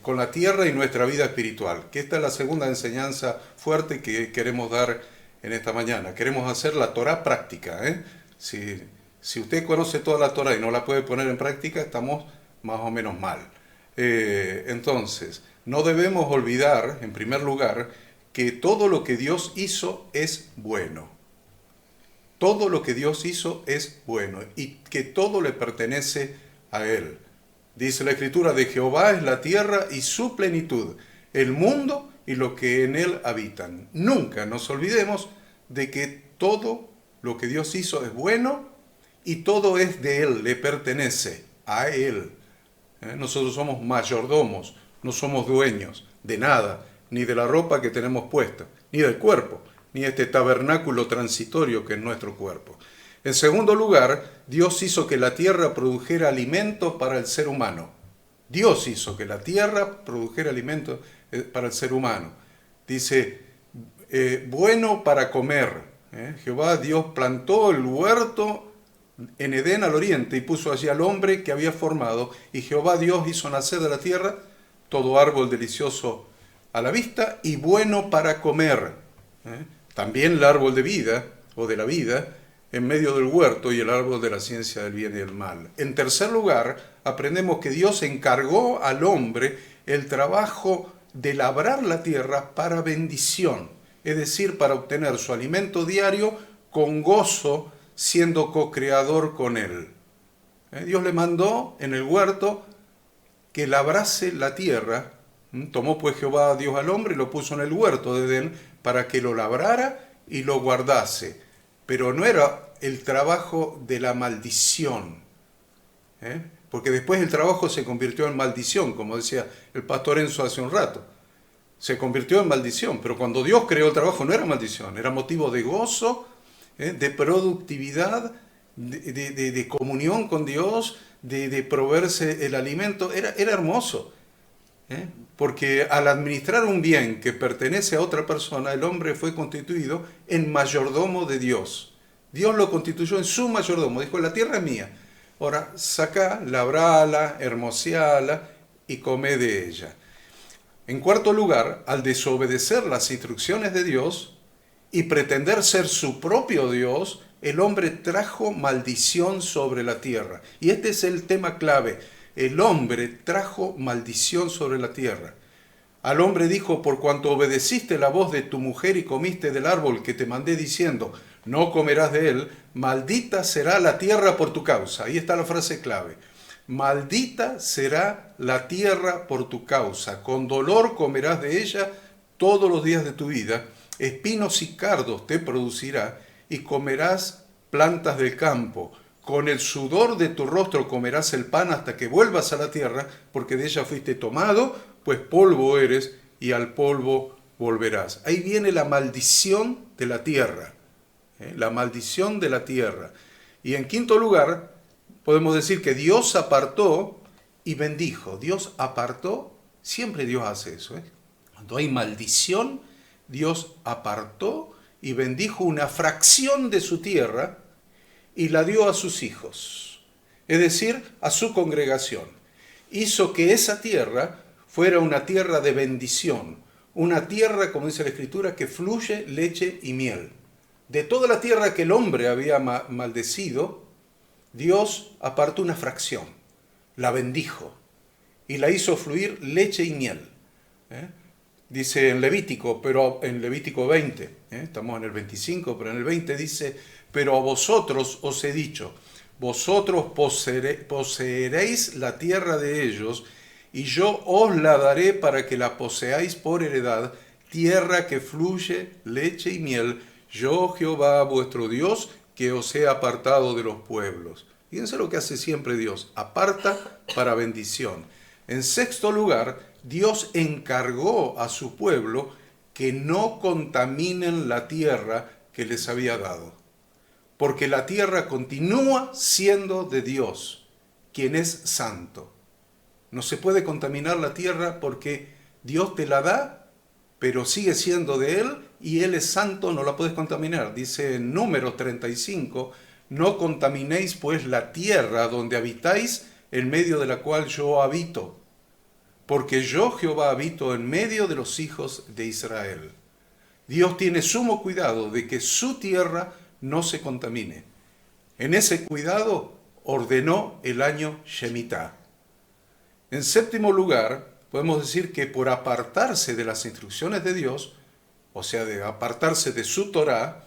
con la tierra y nuestra vida espiritual? Que esta es la segunda enseñanza fuerte que queremos dar en esta mañana. Queremos hacer la Torá práctica. Si usted conoce toda la Torá y no la puede poner en práctica, estamos más o menos mal. Entonces, no debemos olvidar, en primer lugar, que todo lo que Dios hizo es bueno. Todo lo que Dios hizo es bueno y que todo le pertenece a Él. Dice la Escritura, de Jehová es la tierra y su plenitud, el mundo y lo que en él habitan. Nunca nos olvidemos de que todo lo que Dios hizo es bueno y todo es de Él, le pertenece a Él. Nosotros somos mayordomos, no somos dueños de nada, ni de la ropa que tenemos puesta, ni del cuerpo, ni este tabernáculo transitorio que es nuestro cuerpo. En segundo lugar, Dios hizo que la tierra produjera alimento para el ser humano. Dios hizo que la tierra produjera alimento para el ser humano. Dice, bueno para comer. Jehová Dios plantó el huerto en Edén al oriente y puso allí al hombre que había formado. Y Jehová Dios hizo nacer de la tierra todo árbol delicioso a la vista y bueno para comer. También el árbol de vida o de la vida en medio del huerto y el árbol de la ciencia del bien y del mal. En tercer lugar, aprendemos que Dios encargó al hombre el trabajo de labrar la tierra para bendición, es decir, para obtener su alimento diario con gozo, siendo co-creador con él. Dios le mandó en el huerto que labrase la tierra. Tomó pues Jehová Dios al hombre y lo puso en el huerto de Edén para que lo labrara y lo guardase. Pero no era el trabajo de la maldición, porque después el trabajo se convirtió en maldición, como decía el pastor Enzo hace un rato. Se convirtió en maldición, pero cuando Dios creó el trabajo no era maldición, era motivo de gozo, de productividad, de comunión con Dios, de proveerse el alimento. Era hermoso, ¿eh? Porque al administrar un bien que pertenece a otra persona, el hombre fue constituido en mayordomo de Dios. Dios lo constituyó en su mayordomo. Dijo, la tierra es mía. Ahora, sacá, labrala, hermoseala y come de ella. En cuarto lugar, al desobedecer las instrucciones de Dios y pretender ser su propio Dios, el hombre trajo maldición sobre la tierra. Y este es el tema clave. El hombre trajo maldición sobre la tierra. Al hombre dijo, por cuanto obedeciste la voz de tu mujer y comiste del árbol que te mandé diciendo, no comerás de él, maldita será la tierra por tu causa. Ahí está la frase clave. Maldita será la tierra por tu causa. Con dolor comerás de ella todos los días de tu vida. Espinos y cardos te producirá y comerás plantas del campo. Con el sudor de tu rostro comerás el pan hasta que vuelvas a la tierra, porque de ella fuiste tomado, pues polvo eres y al polvo volverás. Ahí viene la maldición de la tierra. La maldición de la tierra. Y en quinto lugar, podemos decir que Dios apartó y bendijo. Dios apartó, siempre Dios hace eso. Cuando hay maldición, Dios apartó y bendijo una fracción de su tierra y la dio a sus hijos, es decir, a su congregación. Hizo que esa tierra fuera una tierra de bendición, una tierra, como dice la Escritura, que fluye leche y miel. De toda la tierra que el hombre había maldecido, Dios apartó una fracción, la bendijo y la hizo fluir leche y miel. Dice en Levítico, pero en Levítico 20, estamos en el 25, pero en el 20 dice, pero a vosotros os he dicho, vosotros poseeréis la tierra de ellos, y yo os la daré para que la poseáis por heredad, tierra que fluye leche y miel, yo Jehová vuestro Dios, que os he apartado de los pueblos. Fíjense lo que hace siempre Dios, aparta para bendición. En sexto lugar, Dios encargó a su pueblo que no contaminen la tierra que les había dado. Porque la tierra continúa siendo de Dios, quien es santo. No se puede contaminar la tierra porque Dios te la da, pero sigue siendo de Él y Él es santo, no la puedes contaminar. Dice en Números 35, no contaminéis pues la tierra donde habitáis, en medio de la cual yo habito. Porque yo Jehová habito en medio de los hijos de Israel. Dios tiene sumo cuidado de que su tierra no se contamine. En ese cuidado ordenó el año Shemitah. En séptimo lugar, podemos decir que por apartarse de las instrucciones de Dios, o sea, de apartarse de su Torá,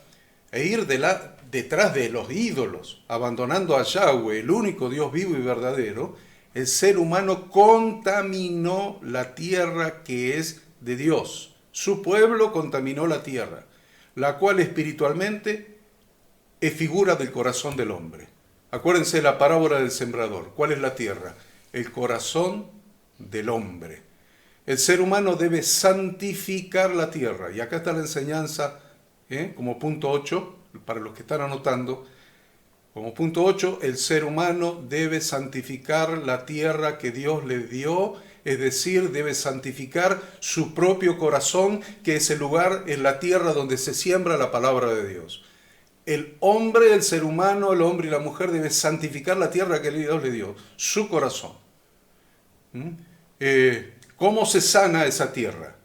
e ir detrás de los ídolos, abandonando a Yahweh, el único Dios vivo y verdadero, el ser humano contaminó la tierra que es de Dios. Su pueblo contaminó la tierra, la cual espiritualmente es figura del corazón del hombre. Acuérdense de la parábola del sembrador. ¿Cuál es la tierra? El corazón del hombre. El ser humano debe santificar la tierra. Y acá está la enseñanza, como punto 8, para los que están anotando. Como punto 8, el ser humano debe santificar la tierra que Dios le dio, es decir, debe santificar su propio corazón, que es el lugar, es la tierra donde se siembra la palabra de Dios. El hombre, el ser humano, el hombre y la mujer debe santificar la tierra que Dios le dio, su corazón. ¿Cómo se sana esa tierra?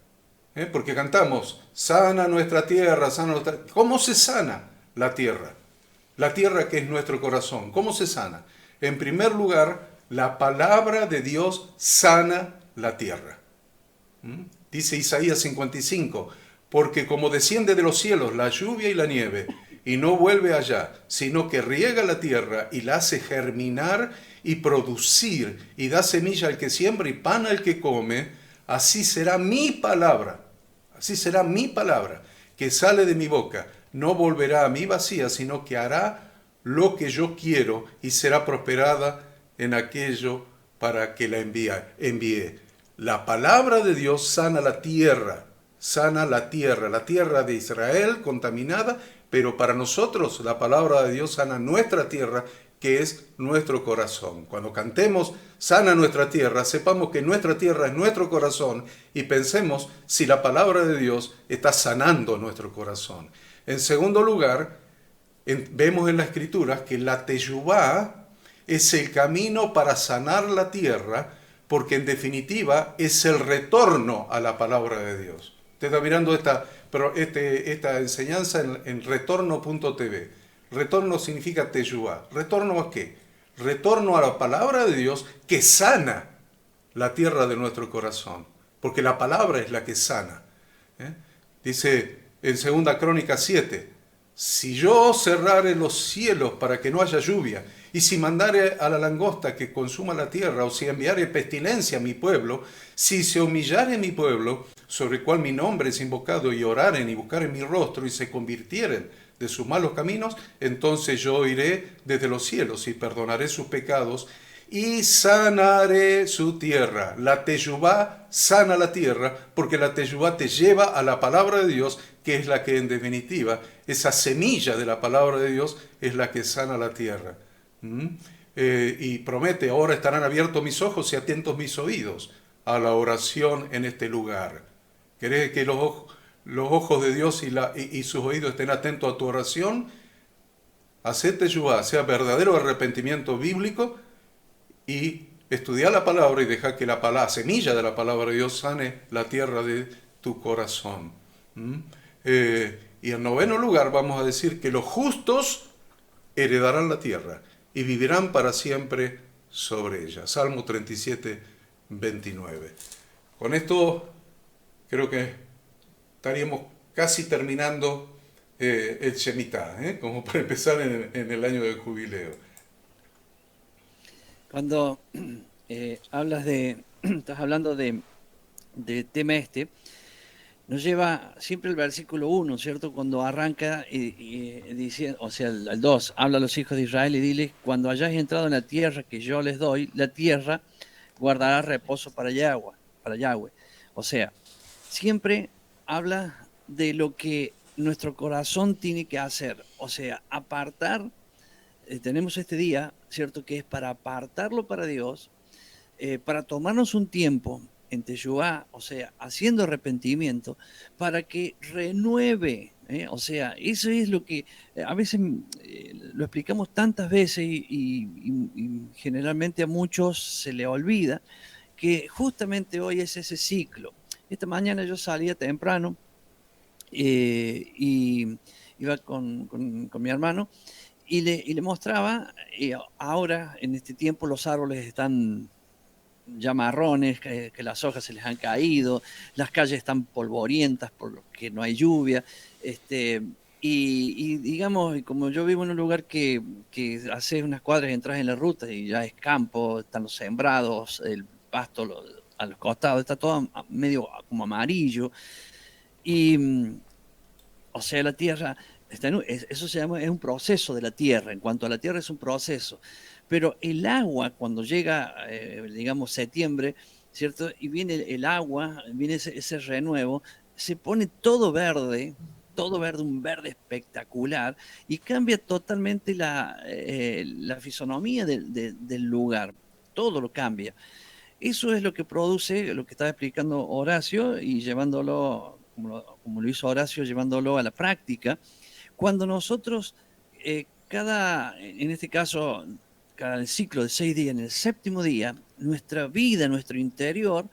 Porque cantamos, sana nuestra tierra, sana nuestra... ¿Cómo se sana la tierra? La tierra que es nuestro corazón. ¿Cómo se sana? En primer lugar, la palabra de Dios sana la tierra. Dice Isaías 55, porque como desciende de los cielos la lluvia y la nieve, y no vuelve allá, sino que riega la tierra y la hace germinar y producir, y da semilla al que siembra y pan al que come, así será mi palabra, que sale de mi boca. No volverá a mí vacía, sino que hará lo que yo quiero y será prosperada en aquello para que la envíe. La palabra de Dios sana la tierra de Israel contaminada, pero para nosotros la palabra de Dios sana nuestra tierra, que es nuestro corazón. Cuando cantemos sana nuestra tierra, sepamos que nuestra tierra es nuestro corazón y pensemos si la palabra de Dios está sanando nuestro corazón. En segundo lugar, vemos en la Escritura que la teyubá es el camino para sanar la tierra, porque en definitiva es el retorno a la palabra de Dios. Usted está mirando esta enseñanza en retorno.tv. Retorno significa teyubá. ¿Retorno a qué? Retorno a la palabra de Dios que sana la tierra de nuestro corazón, porque la palabra es la que sana. Dice en 2 Crónicas 7, si yo cerrare los cielos para que no haya lluvia, y si mandare a la langosta que consuma la tierra, o si enviare pestilencia a mi pueblo, si se humillare mi pueblo, sobre el cual mi nombre es invocado, y oraren y buscaren mi rostro, y se convirtieren de sus malos caminos, entonces yo iré desde los cielos y perdonaré sus pecados y sanaré su tierra. La teyubá sana la tierra, porque la teyubá te lleva a la palabra de Dios, que es la que en definitiva, esa semilla de la palabra de Dios es la que sana la tierra. Y promete, ahora estarán abiertos mis ojos y atentos mis oídos a la oración en este lugar. ¿Querés que los ojos de Dios y sus oídos estén atentos a tu oración? Hacé teyubá, sea verdadero arrepentimiento bíblico, y estudia la palabra y deja que la semilla de la palabra de Dios sane la tierra de tu corazón. Y en noveno lugar vamos a decir que los justos heredarán la tierra y vivirán para siempre sobre ella. Salmo 37, 29. Con esto creo que estaríamos casi terminando el Shemitah, como para empezar en el año del jubileo. Cuando estás hablando de tema nos lleva siempre el versículo 1, ¿cierto? Cuando arranca y dice, o sea, el 2, habla a los hijos de Israel y diles, cuando hayáis entrado en la tierra que yo les doy, la tierra guardará reposo para Yahweh. O sea, siempre habla de lo que nuestro corazón tiene que hacer, o sea, apartar. Tenemos este día, ¿cierto? Que es para apartarlo para Dios, para tomarnos un tiempo en teyubá, o sea, haciendo arrepentimiento, para que renueve, o sea, eso es lo que a veces lo explicamos tantas veces y generalmente a muchos se le olvida que justamente hoy es ese ciclo. Esta mañana yo salía temprano y iba con mi hermano, y le mostraba, ahora en este tiempo los árboles están ya marrones, que las hojas se les han caído, las calles están polvorientas porque no hay lluvia, y digamos, como yo vivo en un lugar que hace unas cuadras entras en la ruta y ya es campo, están los sembrados, el pasto a los costados, está todo medio como amarillo, y o sea, la tierra, eso se llama, es un proceso de la tierra. En cuanto a la tierra es un proceso. Pero el agua, cuando llega, digamos, septiembre, ¿cierto? Y viene el agua, viene ese renuevo, se pone todo verde, un verde espectacular, y cambia totalmente la fisonomía del lugar. Todo lo cambia. Eso es lo que produce, lo que estaba explicando Horacio, y llevándolo, como lo hizo Horacio, llevándolo a la práctica. Cuando nosotros, en este caso, cada ciclo de 6 días, en el séptimo día, nuestra vida, nuestro interior,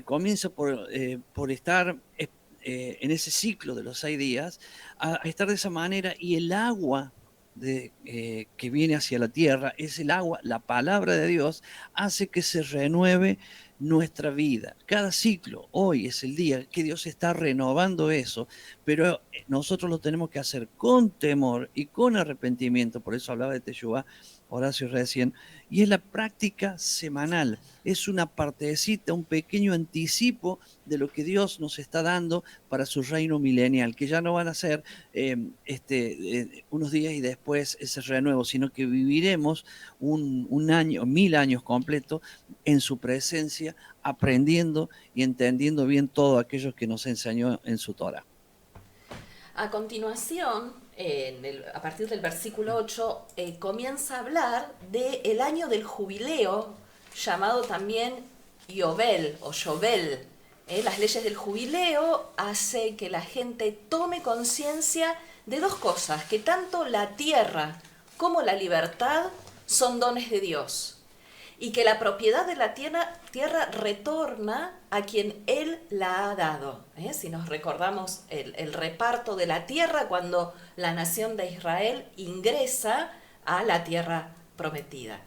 comienza por estar en ese ciclo de los 6 días, a estar de esa manera, y el agua que viene hacia la tierra, es el agua, la palabra de Dios, hace que se renueve nuestra vida. Cada ciclo, hoy es el día que Dios está renovando eso, pero nosotros lo tenemos que hacer con temor y con arrepentimiento. Por eso hablaba de teyubá Horacio recién, y es la práctica semanal, es una partecita, un pequeño anticipo de lo que Dios nos está dando para su reino milenial, que ya no van a ser unos días y después ese renuevo, sino que viviremos un año, 1000 años completos en su presencia, aprendiendo y entendiendo bien todo aquello que nos enseñó en su Torah. A continuación, a partir del versículo 8, comienza a hablar del año del jubileo, llamado también Yobel o Yobel. Las leyes del jubileo hacen que la gente tome conciencia de dos cosas, que tanto la tierra como la libertad son dones de Dios, y que la propiedad de la tierra retorna a quien Él la ha dado. Si nos recordamos el reparto de la tierra cuando la nación de Israel ingresa a la tierra prometida.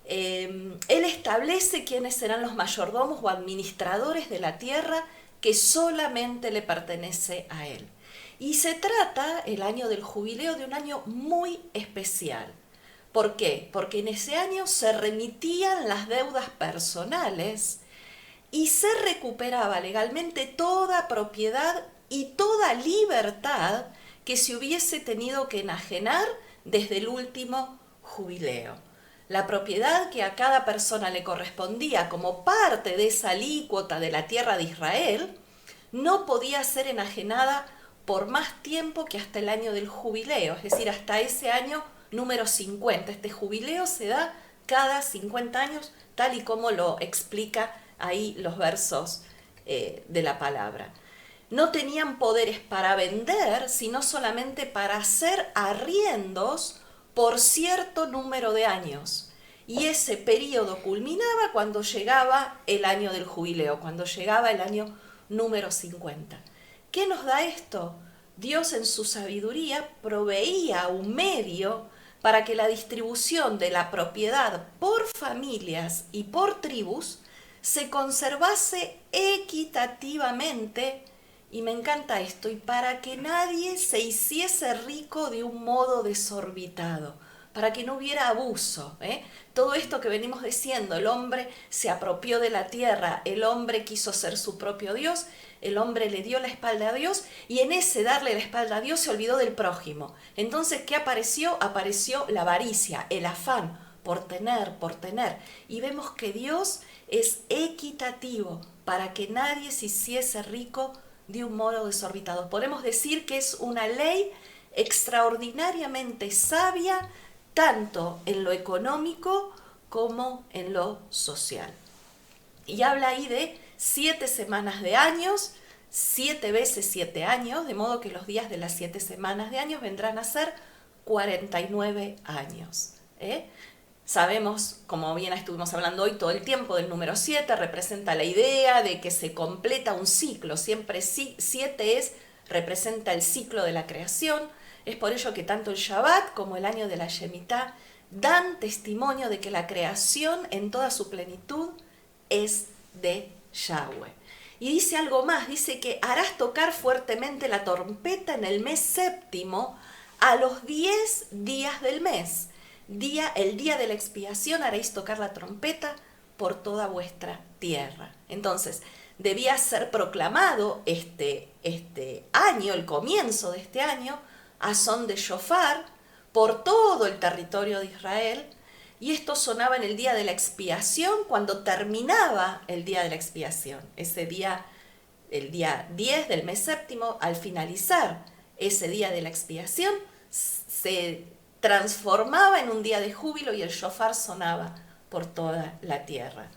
Él establece quiénes serán los mayordomos o administradores de la tierra que solamente le pertenece a Él. Y se trata, el año del jubileo, de un año muy especial. ¿Por qué? Porque en ese año se remitían las deudas personales y se recuperaba legalmente toda propiedad y toda libertad que se hubiese tenido que enajenar desde el último jubileo. La propiedad que a cada persona le correspondía como parte de esa alícuota de la tierra de Israel no podía ser enajenada por más tiempo que hasta el año del jubileo, es decir, hasta ese año número 50. Este jubileo se da cada 50 años, tal y como lo explica ahí los versos de la palabra. No tenían poderes para vender, sino solamente para hacer arriendos por cierto número de años. Y ese periodo culminaba cuando llegaba el año del jubileo, cuando llegaba el año número 50. ¿Qué nos da esto? Dios en su sabiduría proveía un medio para que la distribución de la propiedad por familias y por tribus se conservase equitativamente, y me encanta esto, y para que nadie se hiciese rico de un modo desorbitado, para que no hubiera abuso. Todo esto que venimos diciendo, el hombre se apropió de la tierra, el hombre quiso ser su propio Dios, el hombre le dio la espalda a Dios, y en ese darle la espalda a Dios se olvidó del prójimo. Entonces, ¿qué apareció? Apareció la avaricia, el afán por tener. Y vemos que Dios es equitativo para que nadie se hiciese rico de un modo desorbitado. Podemos decir que es una ley extraordinariamente sabia, tanto en lo económico como en lo social. Y habla ahí de 7 semanas de años, 7 veces 7 años, de modo que los días de las 7 semanas de años vendrán a ser 49 años. Sabemos, como bien estuvimos hablando hoy todo el tiempo, del número 7 representa la idea de que se completa un ciclo. Siempre 7 representa el ciclo de la creación. Es por ello que tanto el Shabbat como el año de la Shemitá dan testimonio de que la creación en toda su plenitud es de Yahweh. Y dice algo más, dice que harás tocar fuertemente la trompeta en el mes séptimo a los 10 días del mes. El día de la expiación haréis tocar la trompeta por toda vuestra tierra. Entonces, debía ser proclamado este año, el comienzo de este año, a son de shofar por todo el territorio de Israel, y esto sonaba en el día de la expiación, cuando terminaba el día de la expiación. Ese día, el día 10 del mes séptimo, al finalizar ese día de la expiación, se transformaba en un día de júbilo y el shofar sonaba por toda la tierra.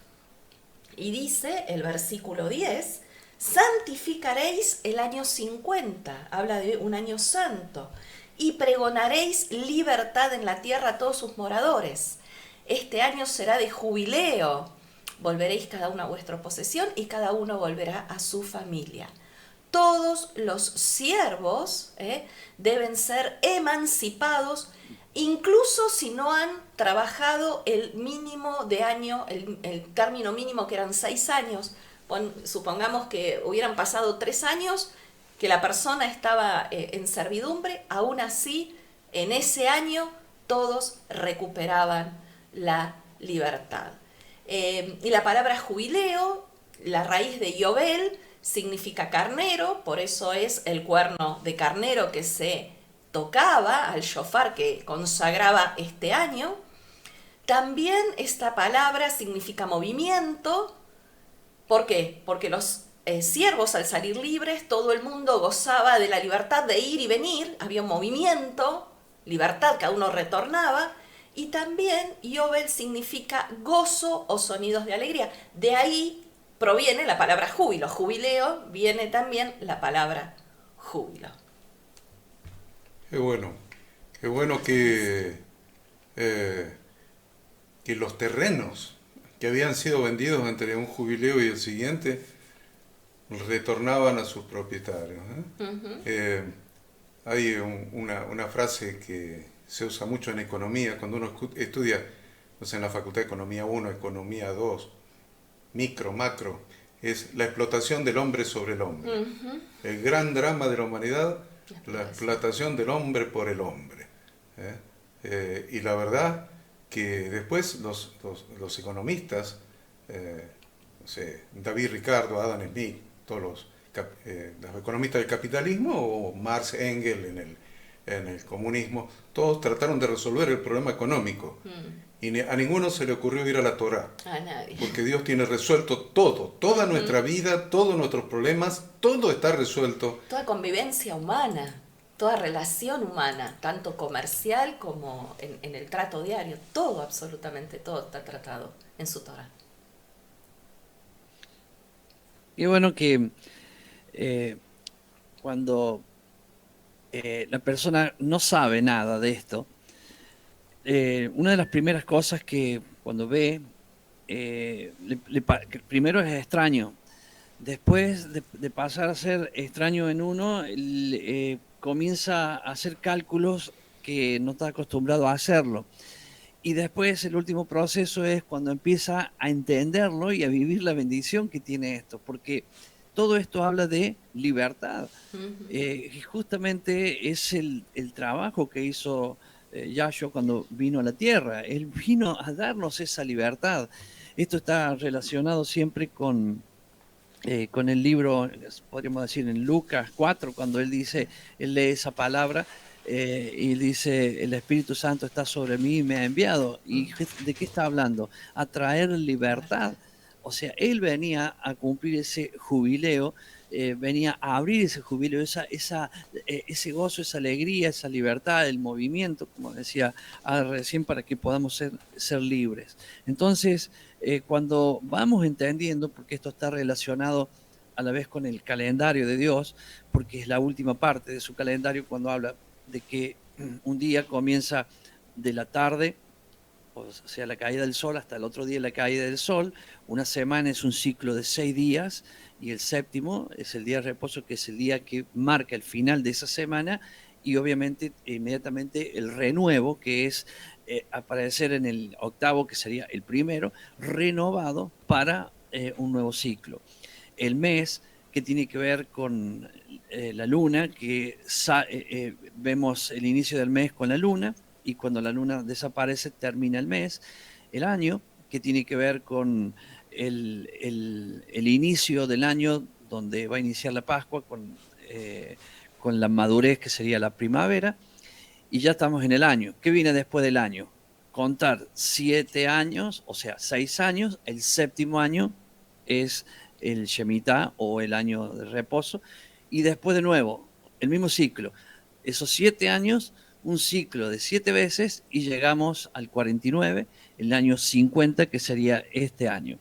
Y dice el versículo 10, santificaréis el año 50, habla de un año santo, y pregonaréis libertad en la tierra a todos sus moradores. Este año será de jubileo, volveréis cada uno a vuestra posesión y cada uno volverá a su familia. Todos los siervos deben ser emancipados, incluso si no han trabajado el mínimo de año, el término mínimo que eran 6 años. Supongamos que hubieran pasado 3 años, que la persona estaba en servidumbre, aún así, en ese año, todos recuperaban la libertad. Y la palabra jubileo, la raíz de Yobel, significa carnero, por eso es el cuerno de carnero que se tocaba al shofar que consagraba este año. También esta palabra significa movimiento. ¿Por qué? Porque los siervos al salir libres, todo el mundo gozaba de la libertad de ir y venir, había un movimiento, libertad, cada uno retornaba, y también Yobel significa gozo o sonidos de alegría. De ahí proviene la palabra júbilo. Jubileo viene también la palabra júbilo. Qué bueno que los terrenos que habían sido vendidos entre un jubileo y el siguiente retornaban a sus propietarios. Hay una frase que se usa mucho en economía, cuando uno estudia en la Facultad de Economía 1, Economía 2, micro, macro, es la explotación del hombre sobre el hombre. El gran drama de la humanidad, la explotación del hombre por el hombre. Y la verdad que después los economistas, David Ricardo, Adam Smith, todos los economistas del capitalismo, o Marx, Engels en el comunismo, todos trataron de resolver el problema económico. Y a ninguno se le ocurrió ir a la Torá. A nadie. Porque Dios tiene resuelto todo, toda nuestra vida, todos nuestros problemas, todo está resuelto. Toda convivencia humana, toda relación humana, tanto comercial como en el trato diario, todo, absolutamente todo está tratado en su Torá. Y bueno que cuando la persona no sabe nada de esto, una de las primeras cosas que cuando ve, que primero es extraño, después de pasar a ser extraño en uno, comienza a hacer cálculos que no está acostumbrado a hacerlo. Y después el último proceso es cuando empieza a entenderlo y a vivir la bendición que tiene esto, porque todo esto habla de libertad. Y justamente es el trabajo que hizo Yahshua cuando vino a la tierra. Él vino a darnos esa libertad. Esto está relacionado siempre con el libro, podríamos decir en Lucas 4, cuando él dice, él lee esa palabra y dice, el Espíritu Santo está sobre mí y me ha enviado. ¿Y de qué está hablando? A traer libertad. O sea, él venía a cumplir ese jubileo, venía a abrir ese jubileo, ese gozo, esa alegría, esa libertad, el movimiento, como decía recién, para que podamos ser libres. Entonces, cuando vamos entendiendo, porque esto está relacionado a la vez con el calendario de Dios, porque es la última parte de su calendario cuando habla de que un día comienza de la tarde, o sea, la caída del sol, hasta el otro día la caída del sol. Una semana es un ciclo de 6 días y el séptimo es el día de reposo, que es el día que marca el final de esa semana, y obviamente inmediatamente el renuevo, que es aparecer en el octavo, que sería el primero, renovado para un nuevo ciclo. El mes, que tiene que ver con la luna, que vemos el inicio del mes con la luna, y cuando la luna desaparece termina el mes. El año, que tiene que ver con el inicio del año, donde va a iniciar la Pascua, con la madurez, que sería la primavera, y ya estamos en el año. ¿Qué viene después del año? Contar 7 años, o sea, 6 años. El séptimo año es el Shemitah, o el año de reposo, y después de nuevo, el mismo ciclo. Esos 7 años, un ciclo de 7 veces, y llegamos al 49, el año 50, que sería este año.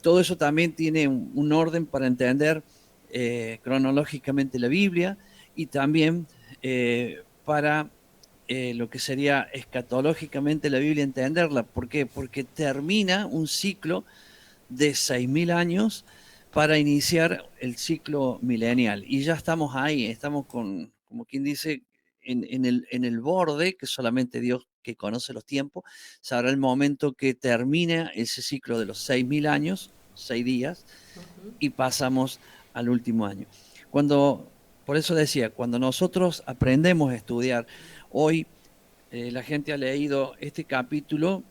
Todo eso también tiene un orden para entender cronológicamente la Biblia, y también para lo que sería escatológicamente la Biblia, entenderla. ¿Por qué? Porque termina un ciclo de 6.000 años para iniciar el ciclo milenial. Y ya estamos ahí, estamos como quien dice, en el borde, que solamente Dios, que conoce los tiempos, sabrá el momento que termina ese ciclo de los 6.000 años, 6 días, y pasamos al último año. Por eso decía, cuando nosotros aprendemos a estudiar, hoy la gente ha leído este capítulo,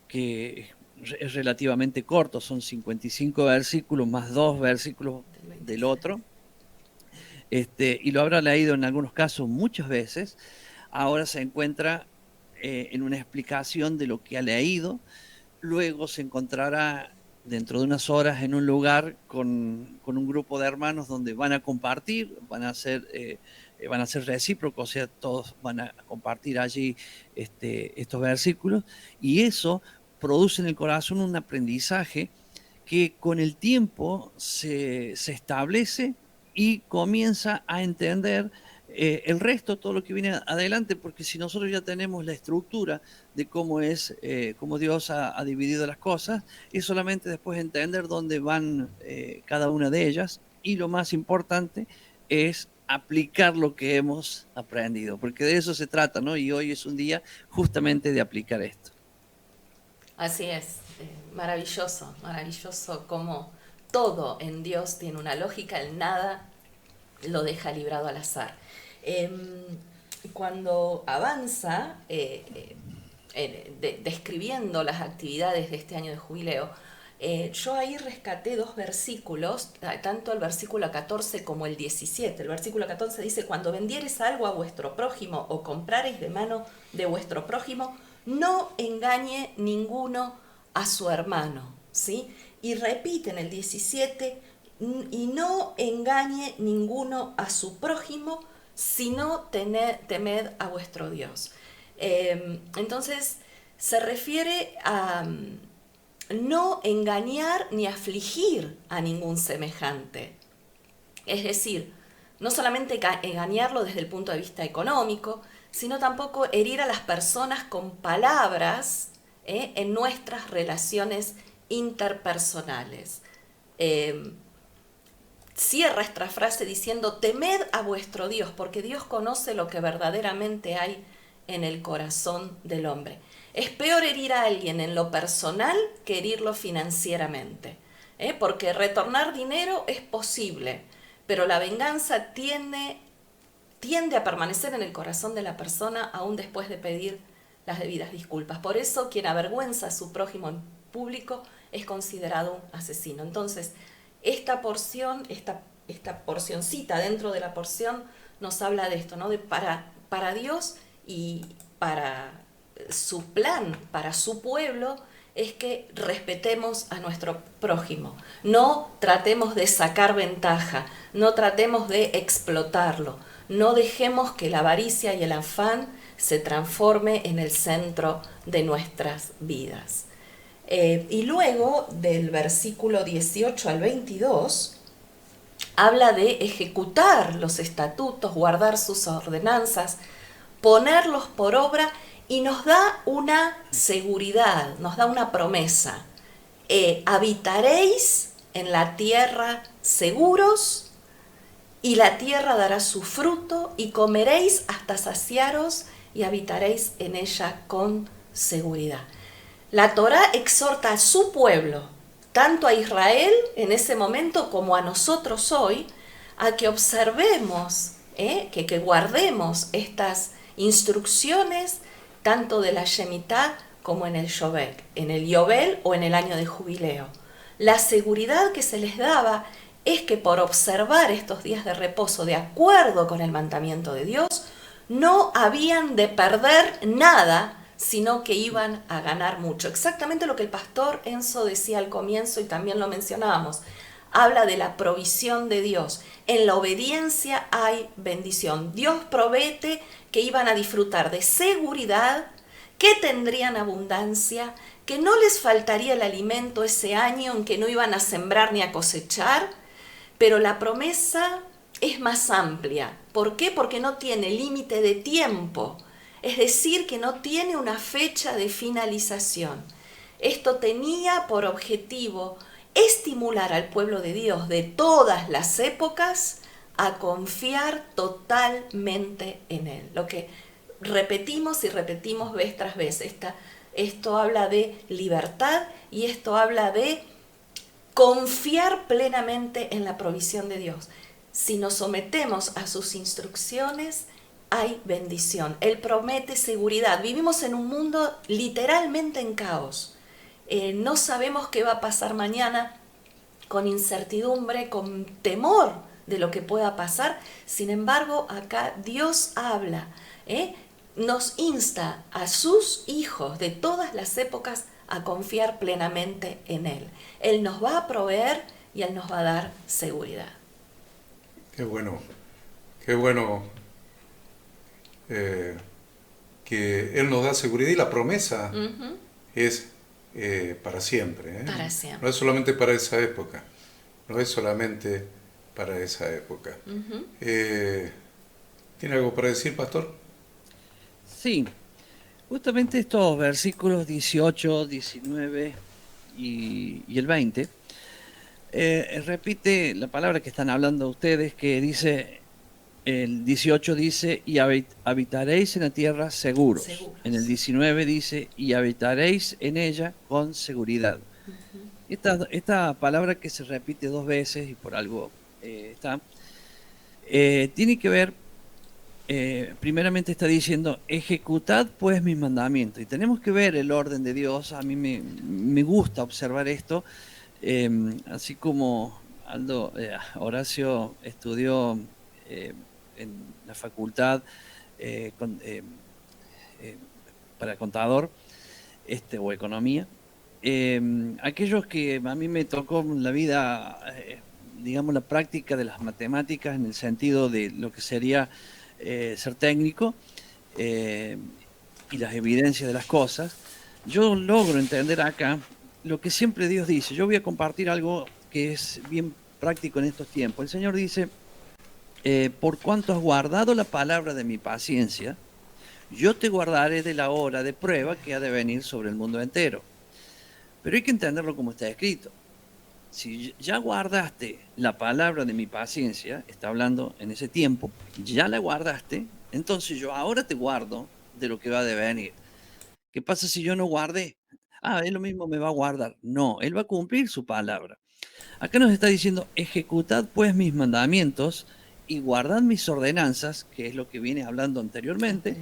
que es relativamente corto, son 55 versículos más 2 versículos del otro, y lo habrá leído en algunos casos muchas veces. Ahora se encuentra en una explicación de lo que ha leído, luego se encontrará dentro de unas horas en un lugar con un grupo de hermanos donde van a compartir, van a ser recíprocos, o sea, todos van a compartir allí estos versículos, y eso produce en el corazón un aprendizaje que con el tiempo se establece y comienza a entender el resto, todo lo que viene adelante, porque si nosotros ya tenemos la estructura de cómo Dios ha dividido las cosas, es solamente después entender dónde van cada una de ellas, y lo más importante es aplicar lo que hemos aprendido, porque de eso se trata, ¿no? Y hoy es un día justamente de aplicar esto. Así es, maravilloso, maravilloso como todo en Dios tiene una lógica, el nada lo deja librado al azar. Cuando avanza describiendo las actividades de este año de jubileo, yo ahí rescaté dos versículos, tanto el versículo 14 como el 17. El versículo 14 dice: cuando vendiereis algo a vuestro prójimo o comprareis de mano de vuestro prójimo, no engañe ninguno a su hermano, ¿sí? Y repite en el 17: y no engañe ninguno a su prójimo, sino temed a vuestro Dios. Entonces se refiere a no engañar ni afligir a ningún semejante. Es decir, no solamente engañarlo desde el punto de vista económico, sino tampoco herir a las personas con palabras en nuestras relaciones interpersonales. Cierra esta frase diciendo: temed a vuestro Dios, porque Dios conoce lo que verdaderamente hay en el corazón del hombre. Es peor herir a alguien en lo personal que herirlo financieramente, porque retornar dinero es posible, pero la venganza tiende a permanecer en el corazón de la persona aún después de pedir las debidas disculpas. Por eso, quien avergüenza a su prójimo en público es considerado un asesino. Entonces, esta porcioncita dentro de la porción nos habla de esto, ¿no? De para Dios y para su plan, para su pueblo, es que respetemos a nuestro prójimo. No tratemos de sacar ventaja, no tratemos de explotarlo, no dejemos que la avaricia y el afán se transforme en el centro de nuestras vidas. Y luego, del versículo 18 al 22, habla de ejecutar los estatutos, guardar sus ordenanzas, ponerlos por obra, y nos da una seguridad, nos da una promesa. Habitaréis en la tierra seguros, y la tierra dará su fruto, y comeréis hasta saciaros, y habitaréis en ella con seguridad. La Torá exhorta a su pueblo, tanto a Israel en ese momento como a nosotros hoy, a que observemos, que guardemos estas instrucciones, tanto de la Shemitah como en el Yobel o en el año de jubileo. La seguridad que se les daba es que por observar estos días de reposo de acuerdo con el mandamiento de Dios, no habían de perder nada, sino que iban a ganar mucho. Exactamente lo que el pastor Enzo decía al comienzo y también lo mencionábamos. Habla de la provisión de Dios. En la obediencia hay bendición. Dios promete que iban a disfrutar de seguridad, que tendrían abundancia, que no les faltaría el alimento ese año en que no iban a sembrar ni a cosechar, pero la promesa es más amplia. ¿Por qué? Porque no tiene límite de tiempo, es decir, que no tiene una fecha de finalización. Esto tenía por objetivo estimular al pueblo de Dios de todas las épocas a confiar totalmente en Él. Lo que repetimos y repetimos vez tras vez. Esto habla de libertad y esto habla de confiar plenamente en la provisión de Dios. Si nos sometemos a sus instrucciones, hay bendición. Él promete seguridad. Vivimos en un mundo literalmente en caos. No sabemos qué va a pasar mañana, con incertidumbre, con temor de lo que pueda pasar. Sin embargo, acá Dios habla, nos insta a sus hijos de todas las épocas a confiar plenamente en Él. Él nos va a proveer y Él nos va a dar seguridad. Qué bueno que Él nos da seguridad y la promesa es para siempre. Para siempre. No es solamente para esa época, no es solamente para esa época. ¿Tiene algo para decir, pastor? Sí, justamente estos versículos 18, 19 y el 20, repite la palabra que están hablando ustedes, que dice, el 18 dice, y habitaréis en la tierra seguros. En el 19 dice, y habitaréis en ella con seguridad. Esta palabra que se repite dos veces y por algo tiene que ver, primeramente está diciendo, ejecutad pues mis mandamientos. Y tenemos que ver el orden de Dios. A mí me gusta observar esto, así como Horacio estudió en la facultad para contador o economía. Aquellos que a mí me tocó en la vida, digamos, la práctica de las matemáticas en el sentido de lo que sería ser técnico y las evidencias de las cosas, yo logro entender acá lo que siempre Dios dice. Yo voy a compartir algo que es bien práctico en estos tiempos. El Señor dice, por cuanto has guardado la palabra de mi paciencia, yo te guardaré de la hora de prueba que ha de venir sobre el mundo entero. Pero hay que entenderlo como está escrito. Si ya guardaste la palabra de mi paciencia, está hablando en ese tiempo, ya la guardaste, entonces yo ahora te guardo de lo que va a venir. ¿Qué pasa si yo no guardé? Él lo mismo me va a guardar. No, Él va a cumplir su palabra. Acá nos está diciendo, ejecutad pues mis mandamientos y guardad mis ordenanzas, que es lo que viene hablando anteriormente.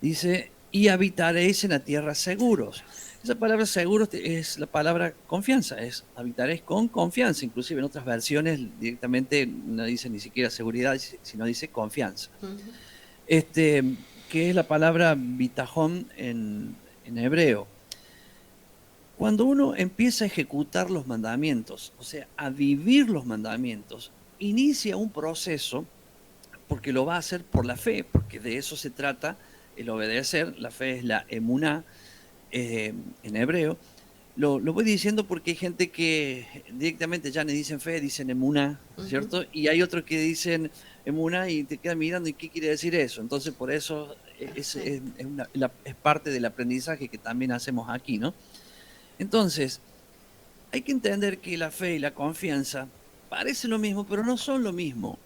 Dice, y habitaréis en la tierra seguros. Esa palabra seguros es la palabra confianza, habitaréis con confianza. Inclusive en otras versiones directamente no dice ni siquiera seguridad, sino dice confianza. Que es la palabra bitajón en hebreo. Cuando uno empieza a ejecutar los mandamientos, o sea, a vivir los mandamientos, inicia un proceso, porque lo va a hacer por la fe, porque de eso se trata el obedecer. La fe es la emuná en hebreo. Lo voy diciendo porque hay gente que directamente ya no dicen fe, dicen emuná, ¿cierto? Y hay otros que dicen emuná y te quedan mirando, ¿y qué quiere decir eso? Entonces, por eso es parte del aprendizaje que también hacemos aquí, ¿no? Entonces, hay que entender que la fe y la confianza parecen lo mismo, pero no son lo mismo.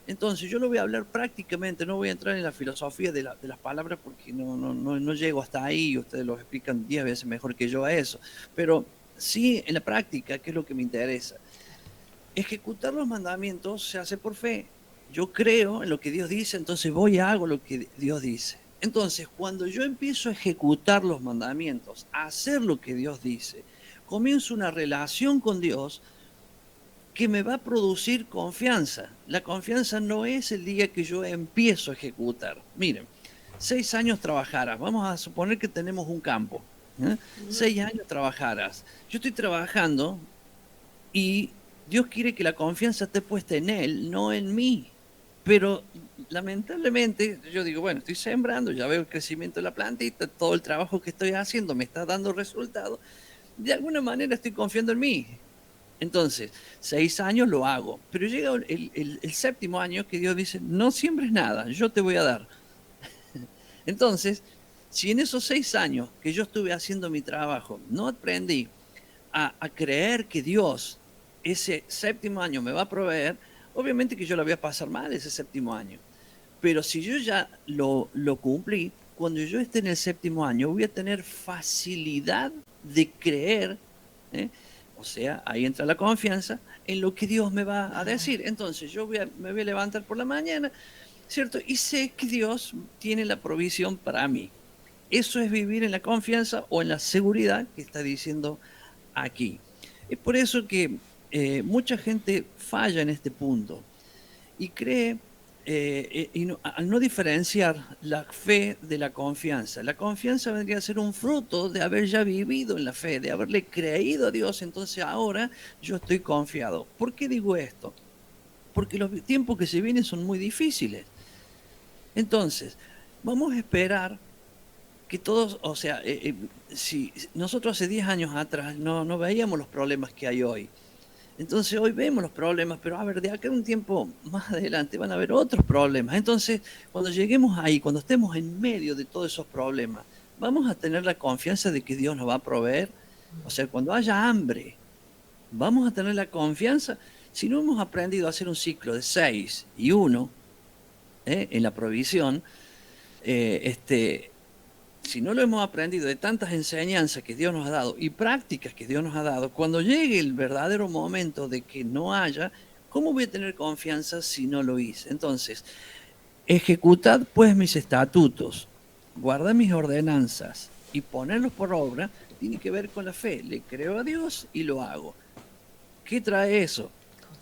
Entonces, yo lo voy a hablar prácticamente, no voy a entrar en la filosofía de las palabras porque no llego hasta ahí, ustedes lo explican 10 veces mejor que yo a eso. Pero sí, en la práctica, que es lo que me interesa. Ejecutar los mandamientos se hace por fe. Yo creo en lo que Dios dice, entonces voy y hago lo que Dios dice. Entonces, cuando yo empiezo a ejecutar los mandamientos, a hacer lo que Dios dice, comienzo una relación con Dios que me va a producir confianza. La confianza no es el día que yo empiezo a ejecutar. Miren, 6 años trabajarás. Vamos a suponer que tenemos un campo. 6 años trabajarás. Yo estoy trabajando y Dios quiere que la confianza esté puesta en Él, no en mí. Pero lamentablemente yo digo, bueno, estoy sembrando, ya veo el crecimiento de la plantita, todo el trabajo que estoy haciendo me está dando resultados. De alguna manera estoy confiando en mí. Entonces, 6 años lo hago, pero llega el 7º año que Dios dice, no siembres nada, yo te voy a dar. Entonces, si en esos 6 años que yo estuve haciendo mi trabajo, no aprendí a creer que Dios ese 7º año me va a proveer, obviamente que yo la voy a pasar mal ese 7º año. Pero si yo ya lo cumplí, cuando yo esté en el 7º año voy a tener facilidad de creer, o sea, ahí entra la confianza en lo que Dios me va a decir. Entonces yo me voy a levantar por la mañana, ¿cierto? Y sé que Dios tiene la provisión para mí. Eso es vivir en la confianza o en la seguridad que está diciendo aquí. Es por eso que mucha gente falla en este punto y cree al no diferenciar la fe de la confianza vendría a ser un fruto de haber ya vivido en la fe, de haberle creído a Dios, entonces ahora yo estoy confiado. ¿Por qué digo esto? Porque los tiempos que se vienen son muy difíciles. Entonces, vamos a esperar que todos, o sea, si nosotros hace 10 años atrás no veíamos los problemas que hay hoy. Entonces hoy vemos los problemas, pero a ver, de acá a un tiempo más adelante van a haber otros problemas. Entonces, cuando lleguemos ahí, cuando estemos en medio de todos esos problemas, vamos a tener la confianza de que Dios nos va a proveer. O sea, cuando haya hambre, vamos a tener la confianza. Si no hemos aprendido a hacer un ciclo de 6 y 1 en la provisión, si no lo hemos aprendido de tantas enseñanzas que Dios nos ha dado y prácticas que Dios nos ha dado, cuando llegue el verdadero momento de que no haya, ¿cómo voy a tener confianza si no lo hice? Entonces, ejecutad pues mis estatutos, guardad mis ordenanzas y ponerlos por obra, tiene que ver con la fe. Le creo a Dios y lo hago. ¿Qué trae eso?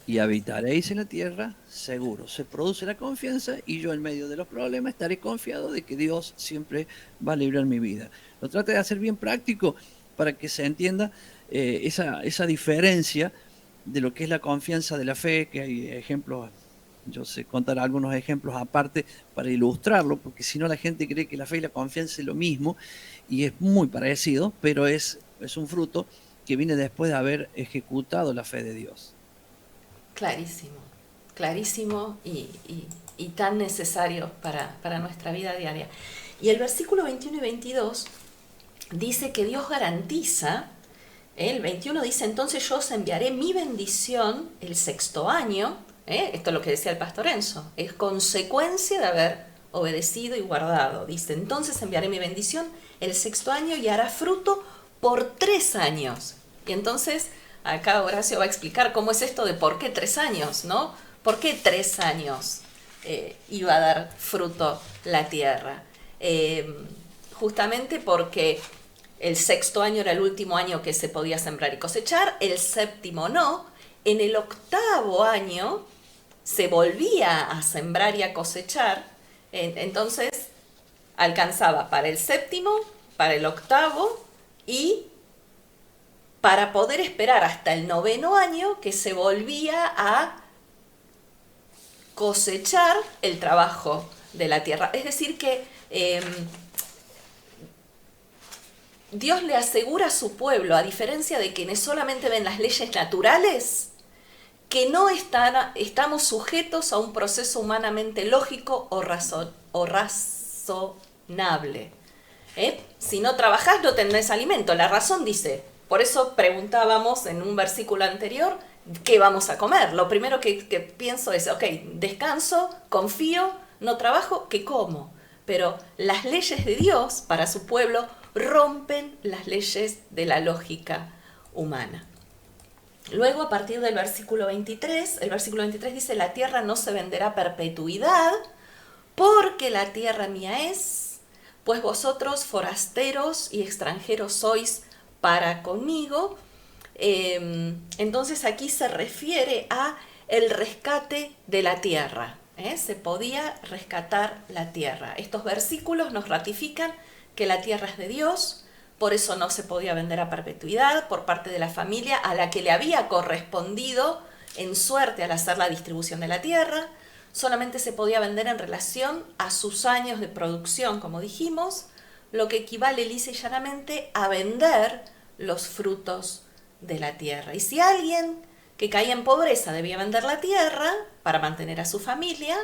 Y habitaréis en la tierra seguro. Se produce la confianza y yo en medio de los problemas estaré confiado de que Dios siempre va a librar mi vida. Lo trate de hacer bien práctico para que se entienda esa diferencia de lo que es la confianza de la fe, que hay ejemplos, yo sé contar algunos ejemplos aparte para ilustrarlo, porque si no la gente cree que la fe y la confianza es lo mismo y es muy parecido, pero es un fruto que viene después de haber ejecutado la fe de Dios. Clarísimo, clarísimo y tan necesario para nuestra vida diaria. Y el versículo 21 y 22 dice que Dios garantiza, el 21 dice, entonces yo os enviaré mi bendición el 6º año, esto es lo que decía el pastor Enzo, es consecuencia de haber obedecido y guardado. Dice, entonces enviaré mi bendición el 6º año y hará fruto por 3 años. Y entonces acá Horacio va a explicar cómo es esto de por qué 3 años, ¿no? ¿Por qué 3 años iba a dar fruto la tierra? Justamente porque el 6º año era el último año que se podía sembrar y cosechar, el 7º no. En el 8º año se volvía a sembrar y a cosechar, entonces alcanzaba para el 7º, para el 8º y para poder esperar hasta el 9º año que se volvía a cosechar el trabajo de la tierra. Es decir que Dios le asegura a su pueblo, a diferencia de quienes solamente ven las leyes naturales, que no estamos sujetos a un proceso humanamente lógico o razonable. Si no trabajás no tendrás alimento. La razón dice, por eso preguntábamos en un versículo anterior, ¿qué vamos a comer? Lo primero que pienso es, ok, descanso, confío, no trabajo, ¿qué como? Pero las leyes de Dios para su pueblo rompen las leyes de la lógica humana. Luego, a partir del versículo 23, el versículo 23 dice, la tierra no se venderá a perpetuidad, porque la tierra mía es, pues vosotros forasteros y extranjeros sois para conmigo. Entonces aquí se refiere a el rescate de la tierra. Se podía rescatar la tierra. Estos versículos nos ratifican que la tierra es de Dios, por eso no se podía vender a perpetuidad por parte de la familia a la que le había correspondido en suerte al hacer la distribución de la tierra. Solamente se podía vender en relación a sus años de producción, como dijimos, lo que equivale lisa y llanamente a vender los frutos de la tierra. Y si alguien que caía en pobreza debía vender la tierra para mantener a su familia,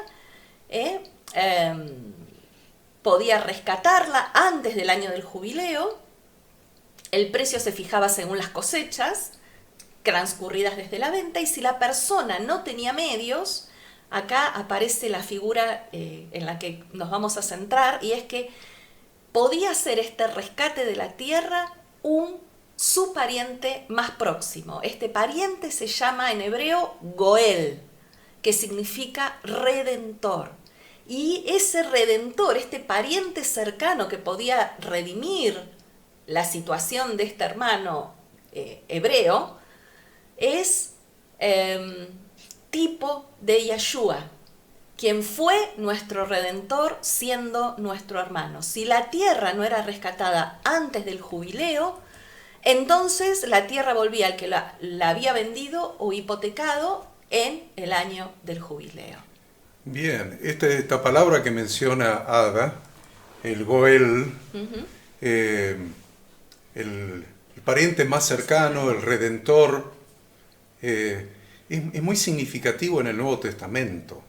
podía rescatarla antes del año del jubileo. El precio se fijaba según las cosechas transcurridas desde la venta, y si la persona no tenía medios, acá aparece la figura en la que nos vamos a centrar, y es que podía hacer este rescate de la tierra su pariente más próximo. Este pariente se llama en hebreo Goel, que significa redentor. Y ese redentor, este pariente cercano que podía redimir la situación de este hermano hebreo, es tipo de Yeshua. quien fue nuestro Redentor siendo nuestro hermano. Si la tierra no era rescatada antes del jubileo, entonces la tierra volvía al que la había vendido o hipotecado en el año del jubileo. Bien, esta palabra que menciona Ada, el Goel, el pariente más cercano, el Redentor, es muy significativo en el Nuevo Testamento.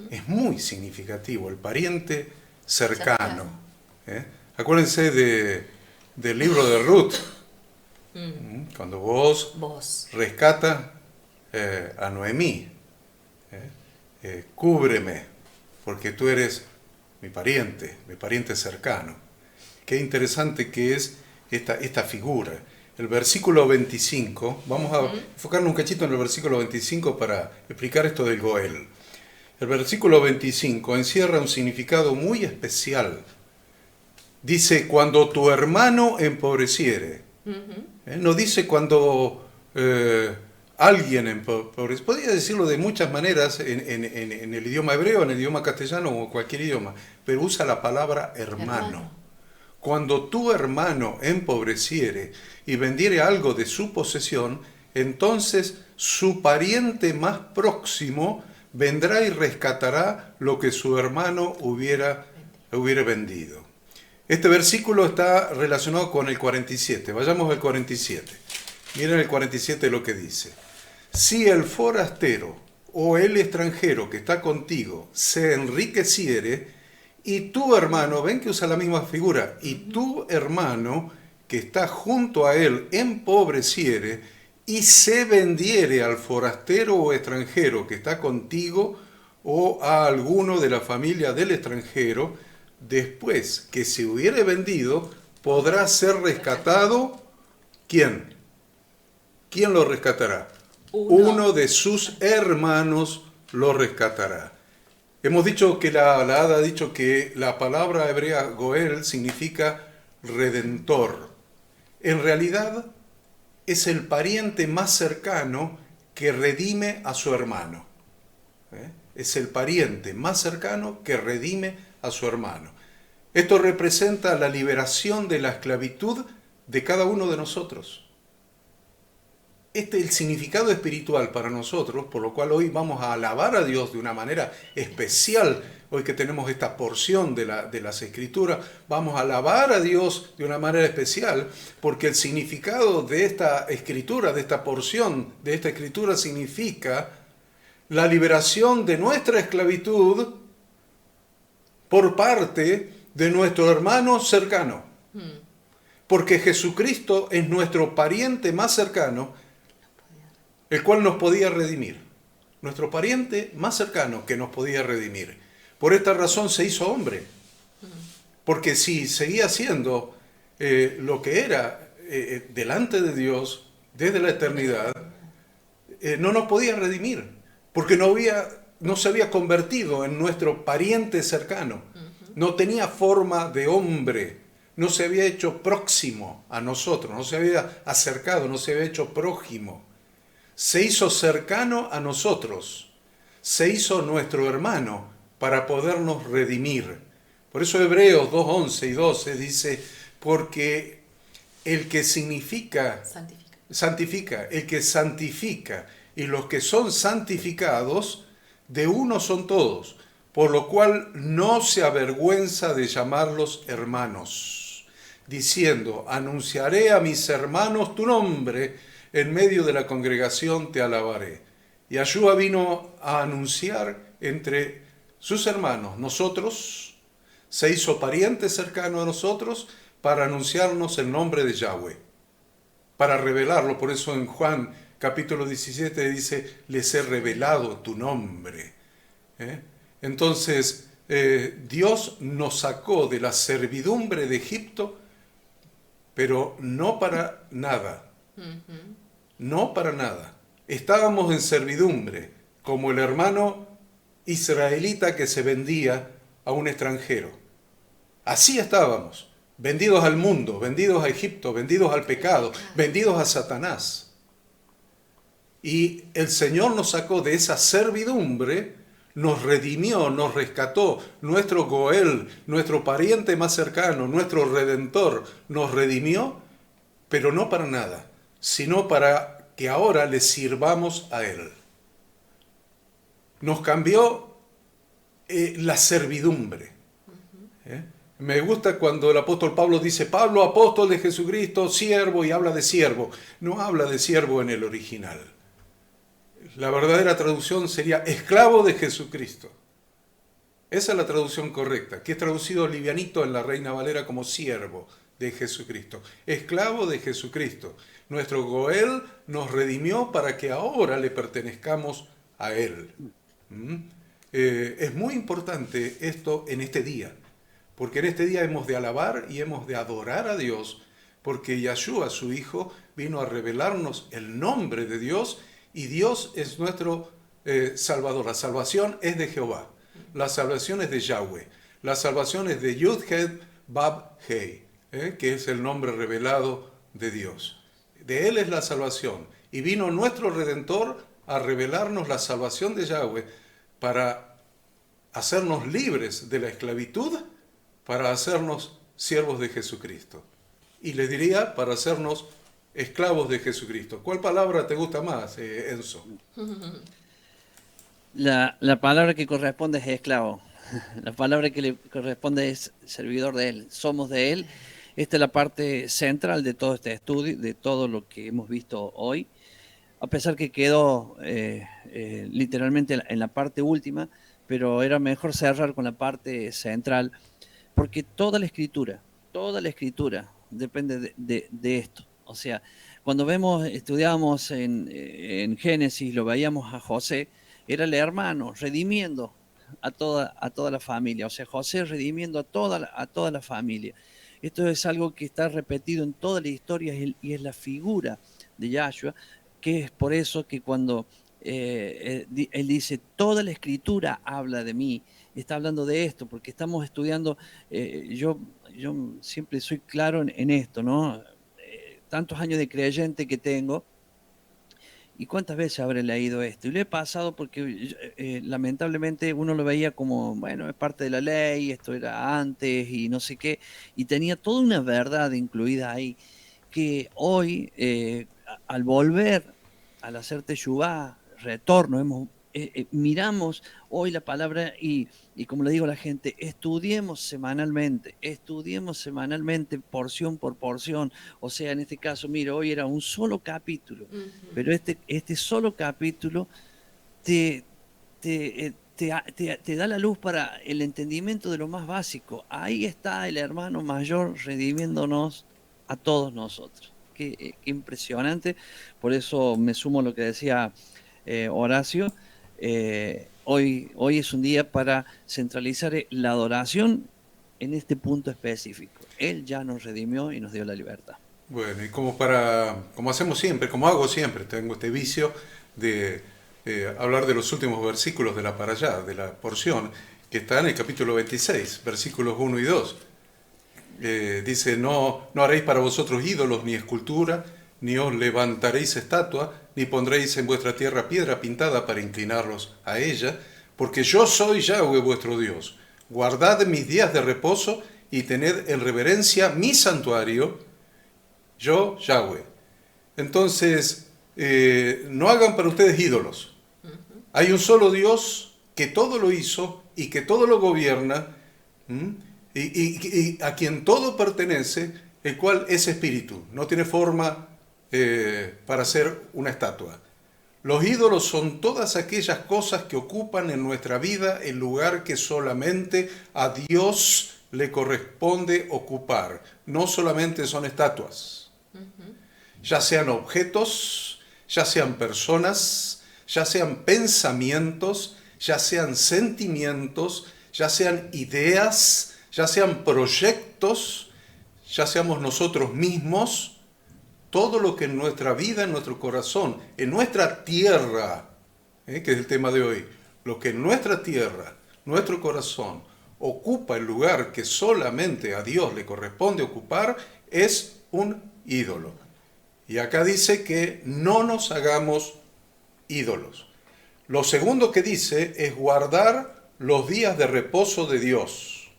Es muy significativo, el pariente cercano. Acuérdense del libro de Ruth. Cuando vos rescata a Noemí, cúbreme, porque tú eres mi pariente cercano. Qué interesante que es esta figura. El versículo 25, vamos a enfocarnos un cachito en el versículo 25 para explicar esto del Goel. El versículo 25 encierra un significado muy especial. Dice, cuando tu hermano empobreciere. No dice cuando alguien empobreciere. Podría decirlo de muchas maneras en el idioma hebreo, en el idioma castellano o cualquier idioma, pero usa la palabra hermano. Cuando tu hermano empobreciere y vendiere algo de su posesión, entonces su pariente más próximo vendrá y rescatará lo que su hermano hubiera vendido. Este versículo está relacionado con el 47. Vayamos al 47. Miren el 47 lo que dice. Si el forastero o el extranjero que está contigo se enriqueciere, y tu hermano, ven que usa la misma figura, y tu hermano que está junto a él empobreciere y se vendiere al forastero o extranjero que está contigo o a alguno de la familia del extranjero, después que se hubiere vendido, podrá ser rescatado, ¿quién? ¿Quién lo rescatará? Uno de sus hermanos lo rescatará. Hemos dicho que la Hada ha dicho que la palabra hebrea Goel significa redentor. En realidad es el pariente más cercano que redime a su hermano. Es el pariente más cercano que redime a su hermano. Esto representa la liberación de la esclavitud de cada uno de nosotros. Este es el significado espiritual para nosotros, por lo cual hoy vamos a alabar a Dios de una manera especial. Hoy que tenemos esta porción de las Escrituras, vamos a alabar a Dios de una manera especial, porque el significado de esta Escritura, de esta porción de esta Escritura, significa la liberación de nuestra esclavitud por parte de nuestro hermano cercano. Porque Jesucristo es nuestro pariente más cercano, el cual nos podía redimir. Nuestro pariente más cercano que nos podía redimir. Por esta razón se hizo hombre. Porque si seguía siendo lo que era delante de Dios desde la eternidad, no nos podía redimir. Porque no se había convertido en nuestro pariente cercano. No tenía forma de hombre. No se había hecho próximo a nosotros. No se había acercado, no se había hecho prójimo. Se hizo cercano a nosotros, se hizo nuestro hermano para podernos redimir. Por eso Hebreos 2:11 y 12 dice, porque el que santifica, el que santifica y los que son santificados, de uno son todos, por lo cual no se avergüenza de llamarlos hermanos, diciendo, anunciaré a mis hermanos tu nombre, en medio de la congregación te alabaré. Y Yahshua vino a anunciar entre sus hermanos, nosotros, se hizo pariente cercano a nosotros para anunciarnos el nombre de Yahweh, para revelarlo. Por eso en Juan capítulo 17 dice, les he revelado tu nombre. Entonces, Dios nos sacó de la servidumbre de Egipto, pero no para nada. No para nada. Estábamos en servidumbre, como el hermano israelita que se vendía a un extranjero. Así estábamos, vendidos al mundo, vendidos a Egipto, vendidos al pecado, vendidos a Satanás. Y el Señor nos sacó de esa servidumbre, nos redimió, nos rescató, nuestro Goel, nuestro pariente más cercano, nuestro Redentor, nos redimió, pero no para nada, sino para que ahora le sirvamos a Él. Nos cambió la servidumbre. Me gusta cuando el apóstol Pablo dice, Pablo, apóstol de Jesucristo, siervo, y habla de siervo. No habla de siervo en el original. La verdadera traducción sería esclavo de Jesucristo. Esa es la traducción correcta, que es traducido livianito en la Reina Valera como siervo de Jesucristo. Esclavo de Jesucristo. Nuestro Goel nos redimió para que ahora le pertenezcamos a Él. Es muy importante esto en este día, porque en este día hemos de alabar y hemos de adorar a Dios, porque Yahshua, su Hijo, vino a revelarnos el nombre de Dios, y Dios es nuestro Salvador. La salvación es de Jehová, la salvación es de Yahweh, la salvación es de Yud-Hed Bab-Hei, que es el nombre revelado de Dios. De Él es la salvación, y vino nuestro Redentor a revelarnos la salvación de Yahweh para hacernos libres de la esclavitud, para hacernos siervos de Jesucristo. Y le diría, para hacernos esclavos de Jesucristo. ¿Cuál palabra te gusta más, Enzo? La palabra que corresponde es esclavo. La palabra que le corresponde es servidor de Él. Somos de Él. Esta es la parte central de todo este estudio, de todo lo que hemos visto hoy. A pesar que quedó literalmente en la parte última, pero era mejor cerrar con la parte central, porque toda la escritura depende de esto. O sea, cuando estudiábamos en Génesis, lo veíamos a José, era el hermano redimiendo a toda la familia. O sea, José redimiendo a toda la familia. Esto es algo que está repetido en toda la historia y es la figura de Yahshua, que es por eso que cuando él dice, toda la escritura habla de mí, está hablando de esto, porque estamos estudiando, yo siempre soy claro en esto, ¿no? Tantos años de creyente que tengo, y cuántas veces habré leído esto, y lo he pasado porque lamentablemente uno lo veía como, bueno, es parte de la ley, esto era antes, y no sé qué, y tenía toda una verdad incluida ahí, que hoy, al volver, al hacer teshuvá, retorno, miramos hoy la palabra y como le digo a la gente, estudiemos semanalmente, porción por porción. O sea, en este caso, mira, hoy era un solo capítulo, pero este solo capítulo te da la luz para el entendimiento de lo más básico. Ahí está el hermano mayor redimiéndonos a todos nosotros. Qué impresionante. Por eso me sumo a lo que decía Horacio. Hoy es un día para centralizar la adoración en este punto específico. Él ya nos redimió y nos dio la libertad. Bueno, y como hacemos siempre, como hago siempre, tengo este vicio de hablar de los últimos versículos de la parashá, de la porción, que está en el capítulo 26, versículos 1 y 2. Dice, no haréis para vosotros ídolos ni escultura, ni os levantaréis estatua, ni pondréis en vuestra tierra piedra pintada para inclinarlos a ella, porque yo soy Yahweh vuestro Dios. Guardad mis días de reposo y tened en reverencia mi santuario, yo Yahweh. Entonces, no hagan para ustedes ídolos. Hay un solo Dios que todo lo hizo y que todo lo gobierna, y a quien todo pertenece, el cual es espíritu, no tiene forma para ser una estatua. Los ídolos son todas aquellas cosas que ocupan en nuestra vida el lugar que solamente a Dios le corresponde ocupar. No solamente son estatuas, ya sean objetos, ya sean personas, ya sean pensamientos, ya sean sentimientos, ya sean ideas, ya sean proyectos, ya seamos nosotros mismos. Todo lo que en nuestra vida, en nuestro corazón, en nuestra tierra, que es el tema de hoy, lo que en nuestra tierra, nuestro corazón, ocupa el lugar que solamente a Dios le corresponde ocupar, es un ídolo. Y acá dice que no nos hagamos ídolos. Lo segundo que dice es guardar los días de reposo de Dios.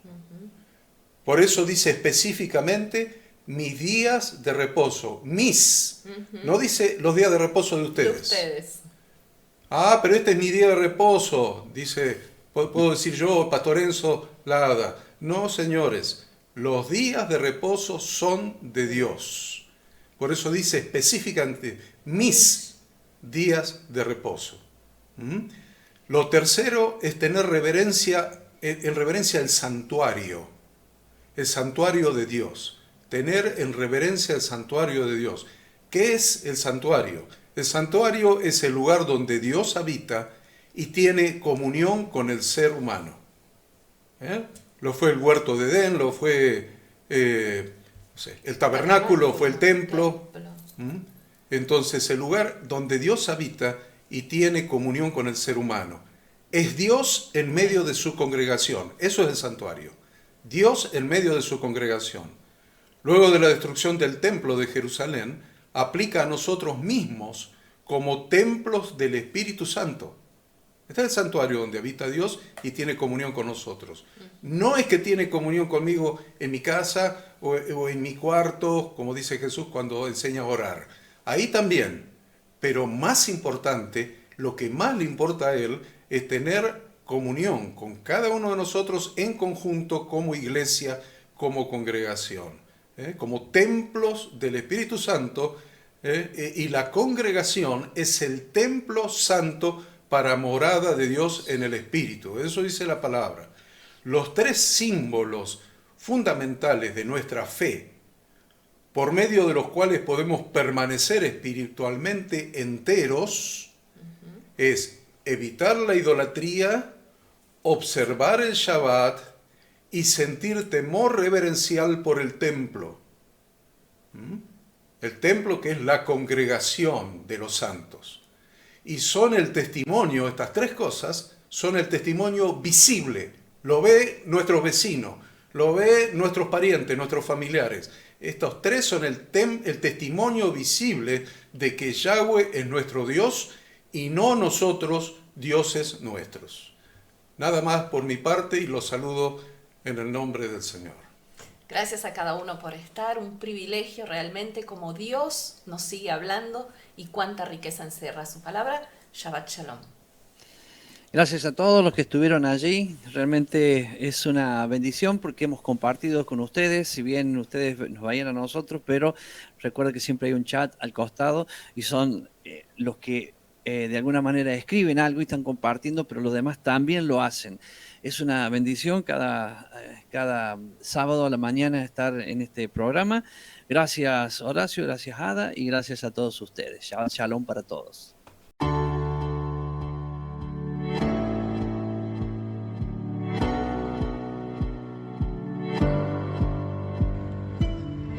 Por eso dice específicamente mis días de reposo. Mis. No dice los días de reposo de ustedes. Ah, pero este es mi día de reposo. Dice, puedo decir yo, Pastor Enzo Lada. No, señores. Los días de reposo son de Dios. Por eso dice específicamente mis días de reposo. Lo tercero es tener reverencia, en reverencia al santuario. El santuario de Dios. Tener en reverencia el santuario de Dios. ¿Qué es el santuario? El santuario es el lugar donde Dios habita y tiene comunión con el ser humano. Lo fue el huerto de Edén, lo fue el tabernáculo, fue el templo. Entonces el lugar donde Dios habita y tiene comunión con el ser humano. Es Dios en medio de su congregación. Eso es el santuario. Dios en medio de su congregación. Luego de la destrucción del templo de Jerusalén, aplica a nosotros mismos como templos del Espíritu Santo. Este es el santuario donde habita Dios y tiene comunión con nosotros. No es que tiene comunión conmigo en mi casa o en mi cuarto, como dice Jesús cuando enseña a orar. Ahí también. Pero más importante, lo que más le importa a Él es tener comunión con cada uno de nosotros en conjunto como iglesia, como congregación. Como templos del Espíritu Santo, y la congregación es el templo santo para morada de Dios en el Espíritu. Eso dice la palabra. Los tres símbolos fundamentales de nuestra fe, por medio de los cuales podemos permanecer espiritualmente enteros, es evitar la idolatría, observar el Shabbat y sentir temor reverencial por el templo. El templo que es la congregación de los santos. Y son el testimonio, estas tres cosas, son el testimonio visible. Lo ve nuestros vecinos, lo ve nuestros parientes, nuestros familiares. Estos tres son el testimonio visible de que Yahweh es nuestro Dios y no nosotros dioses nuestros. Nada más por mi parte y los saludo en el nombre del Señor. Gracias a cada uno por estar, un privilegio realmente como Dios nos sigue hablando y cuánta riqueza encierra su palabra. Shabbat Shalom. Gracias a todos los que estuvieron allí, realmente es una bendición porque hemos compartido con ustedes, si bien ustedes nos vayan a nosotros, pero recuerda que siempre hay un chat al costado y son los que de alguna manera escriben algo y están compartiendo, pero los demás también lo hacen. Es una bendición cada sábado a la mañana estar en este programa. Gracias Horacio, gracias Ada y gracias a todos ustedes. Shabbat Shalom para todos.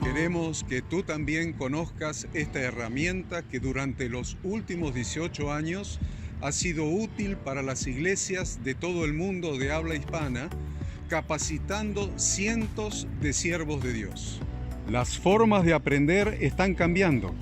Queremos que tú también conozcas esta herramienta que durante los últimos 18 años ha sido útil para las iglesias de todo el mundo de habla hispana, capacitando cientos de siervos de Dios. Las formas de aprender están cambiando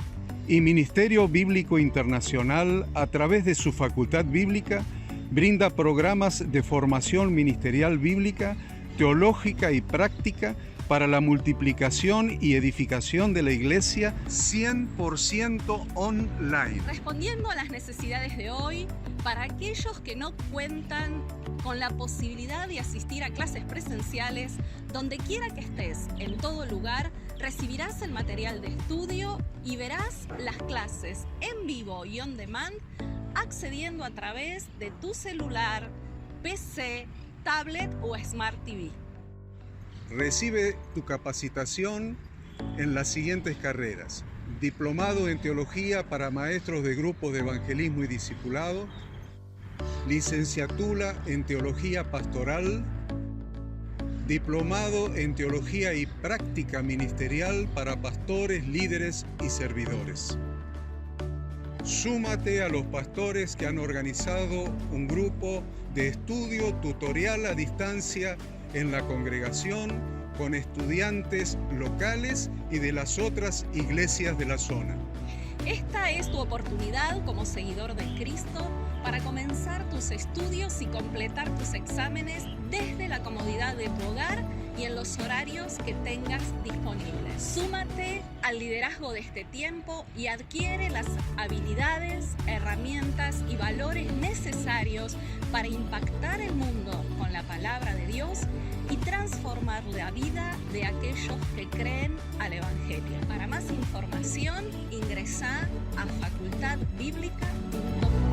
y Ministerio Bíblico Internacional, a través de su facultad bíblica, brinda programas de formación ministerial bíblica, teológica y práctica para la multiplicación y edificación de la iglesia 100% online. Respondiendo a las necesidades de hoy, para aquellos que no cuentan con la posibilidad de asistir a clases presenciales, donde quiera que estés, en todo lugar, recibirás el material de estudio y verás las clases en vivo y on demand, accediendo a través de tu celular, PC, tablet o Smart TV. Recibe tu capacitación en las siguientes carreras: diplomado en teología para maestros de grupos de evangelismo y discipulado, licenciatura en teología pastoral, diplomado en teología y práctica ministerial para pastores, líderes y servidores. Súmate a los pastores que han organizado un grupo de estudio tutorial a distancia en la congregación con estudiantes locales y de las otras iglesias de la zona. Esta es tu oportunidad como seguidor de Cristo para comenzar tus estudios y completar tus exámenes desde la comodidad de tu hogar y en los horarios que tengas disponibles. Súmate al liderazgo de este tiempo y adquiere las habilidades, herramientas y valores necesarios para impactar el mundo con la palabra de Dios y transformar la vida de aquellos que creen al Evangelio. Para más información, ingresá a facultadbiblica.com.